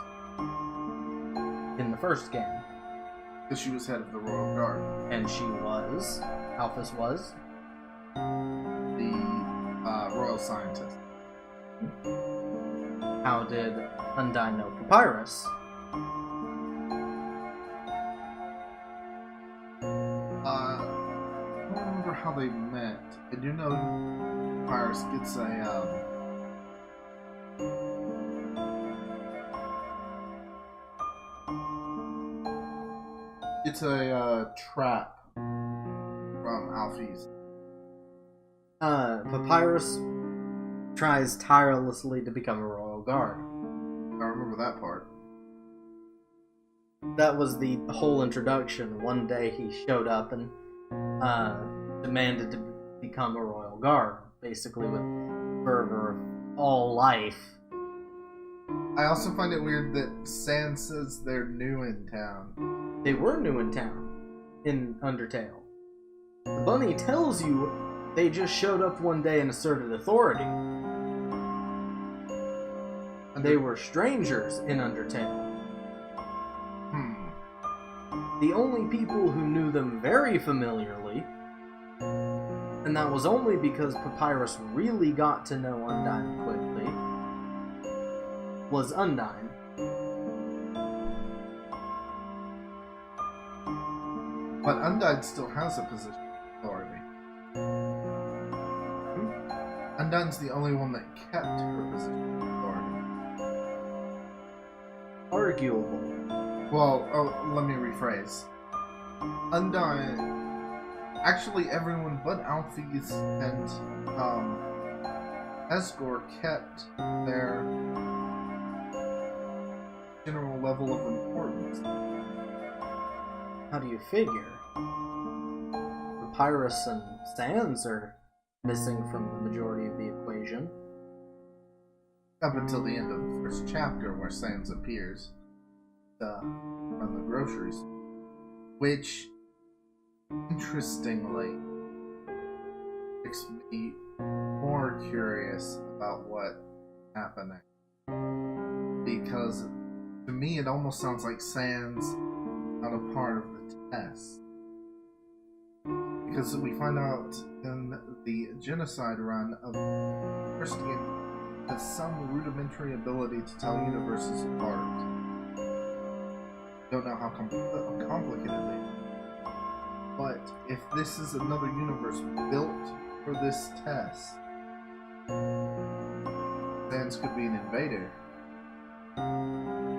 [SPEAKER 1] in the first game?
[SPEAKER 2] Because she was head of the Royal Guard.
[SPEAKER 1] And Alphys was
[SPEAKER 2] The Royal Scientist.
[SPEAKER 1] How did Undyne know Papyrus?
[SPEAKER 2] I don't remember how they met. I do know Papyrus gets a trap from Alphys.
[SPEAKER 1] Papyrus tries tirelessly to become a royal guard.
[SPEAKER 2] I remember that part.
[SPEAKER 1] That was the whole introduction. One day he showed up and demanded to become a royal guard, basically with fervor of all life.
[SPEAKER 2] I also find it weird that Sans says they're new in town.
[SPEAKER 1] They were new in town, in Undertale. The bunny tells you they just showed up one day and asserted authority. They were strangers in Undertale. The only people who knew them very familiarly, and that was only because Papyrus really got to know Undyne quickly, was Undyne.
[SPEAKER 2] But Undyne still has a position of authority. Undyne's the only one that kept her position of authority.
[SPEAKER 1] Arguable.
[SPEAKER 2] Well, let me rephrase. Undyne... Actually, everyone but Alphys and Esgor kept their general level of importance.
[SPEAKER 1] How do you figure? Papyrus and Sans are missing from the majority of the equation.
[SPEAKER 2] Up until the end of the first chapter, where Sans appears from the grocery store. Which, interestingly, makes me more curious about what happened next. Because, to me, it almost sounds like Sans not a part of the test. because we find out in the genocide run of Christian has some rudimentary ability to tell universes apart. Don't know how complicated they are. But if this is another universe built for this test, Sans could be an invader.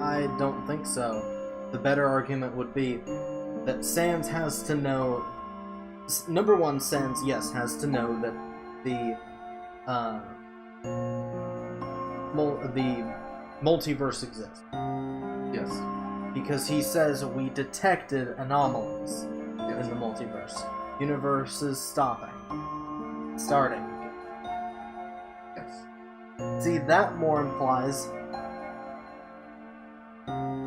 [SPEAKER 1] I don't think so. The better argument would be that Sans has to know... Number one, Sans, yes, has to know that the multiverse exists.
[SPEAKER 2] Yes.
[SPEAKER 1] Because he says we detected anomalies
[SPEAKER 2] Yes.
[SPEAKER 1] in the multiverse. Universes starting.
[SPEAKER 2] Yes.
[SPEAKER 1] See, that more implies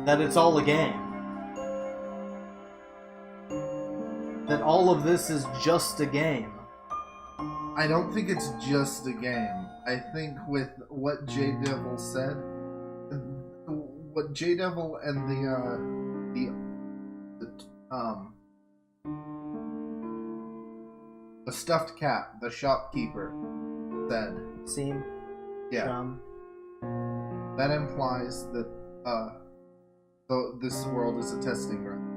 [SPEAKER 1] that it's all a game. That all of this is just a game.
[SPEAKER 2] I don't think it's just a game. I think with what J-Devil said, what J-Devil and the stuffed cat, the shopkeeper, said.
[SPEAKER 1] Seem?
[SPEAKER 2] Yeah. That implies that this world is a testing ground.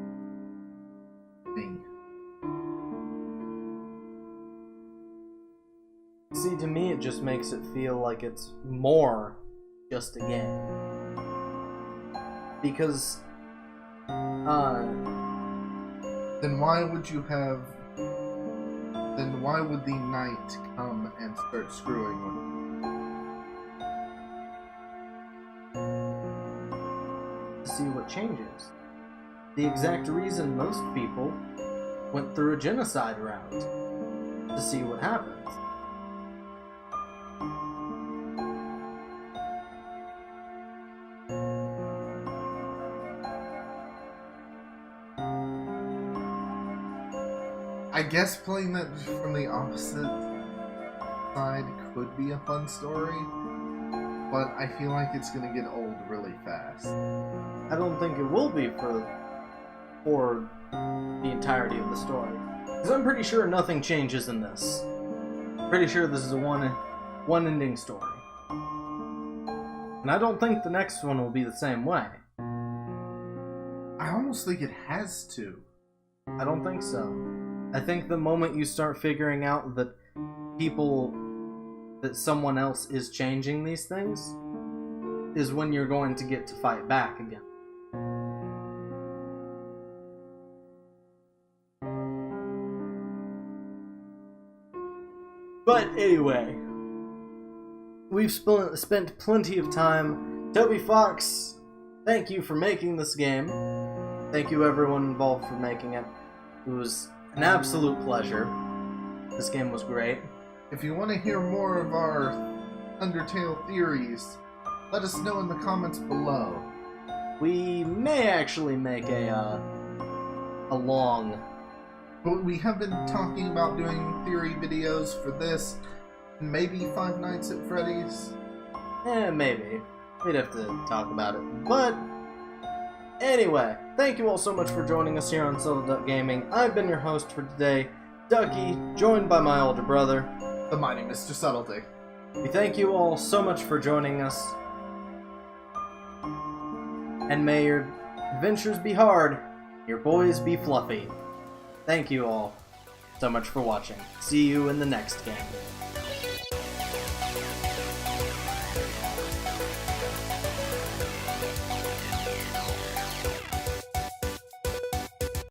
[SPEAKER 1] See, to me, it just makes it feel like it's more just a game. Because,
[SPEAKER 2] Then why would you have... Then why would the knight come and start screwing with
[SPEAKER 1] to see what changes. The exact reason most people went through a genocide round. To see what happens.
[SPEAKER 2] I guess playing that from the opposite side could be a fun story, but I feel like it's gonna get old really fast.
[SPEAKER 1] I don't think it will be for the entirety of the story. Because I'm pretty sure nothing changes in this. Pretty sure this is a one-ending story. And I don't think the next one will be the same way.
[SPEAKER 2] I almost think it has to.
[SPEAKER 1] I don't think so. I think the moment you start figuring out that someone else is changing these things, is when you're going to get to fight back again. But anyway, we've spent plenty of time. Toby Fox, thank you for making this game. Thank you everyone involved for making it. It was an absolute pleasure. This game was great.
[SPEAKER 2] If you want to hear more of our Undertale theories, let us know in the comments below.
[SPEAKER 1] We may actually make a long...
[SPEAKER 2] But we have been talking about doing theory videos for this, maybe Five Nights at Freddy's.
[SPEAKER 1] Maybe. We'd have to talk about it. But anyway, thank you all so much for joining us here on Subtle Duck Gaming. I've been your host for today, Ducky, joined by my older brother,
[SPEAKER 2] The mighty Mr. Subtlety.
[SPEAKER 1] We thank you all so much for joining us. And may your adventures be hard, your boys be fluffy. Thank you all so much for watching. See you in the next game.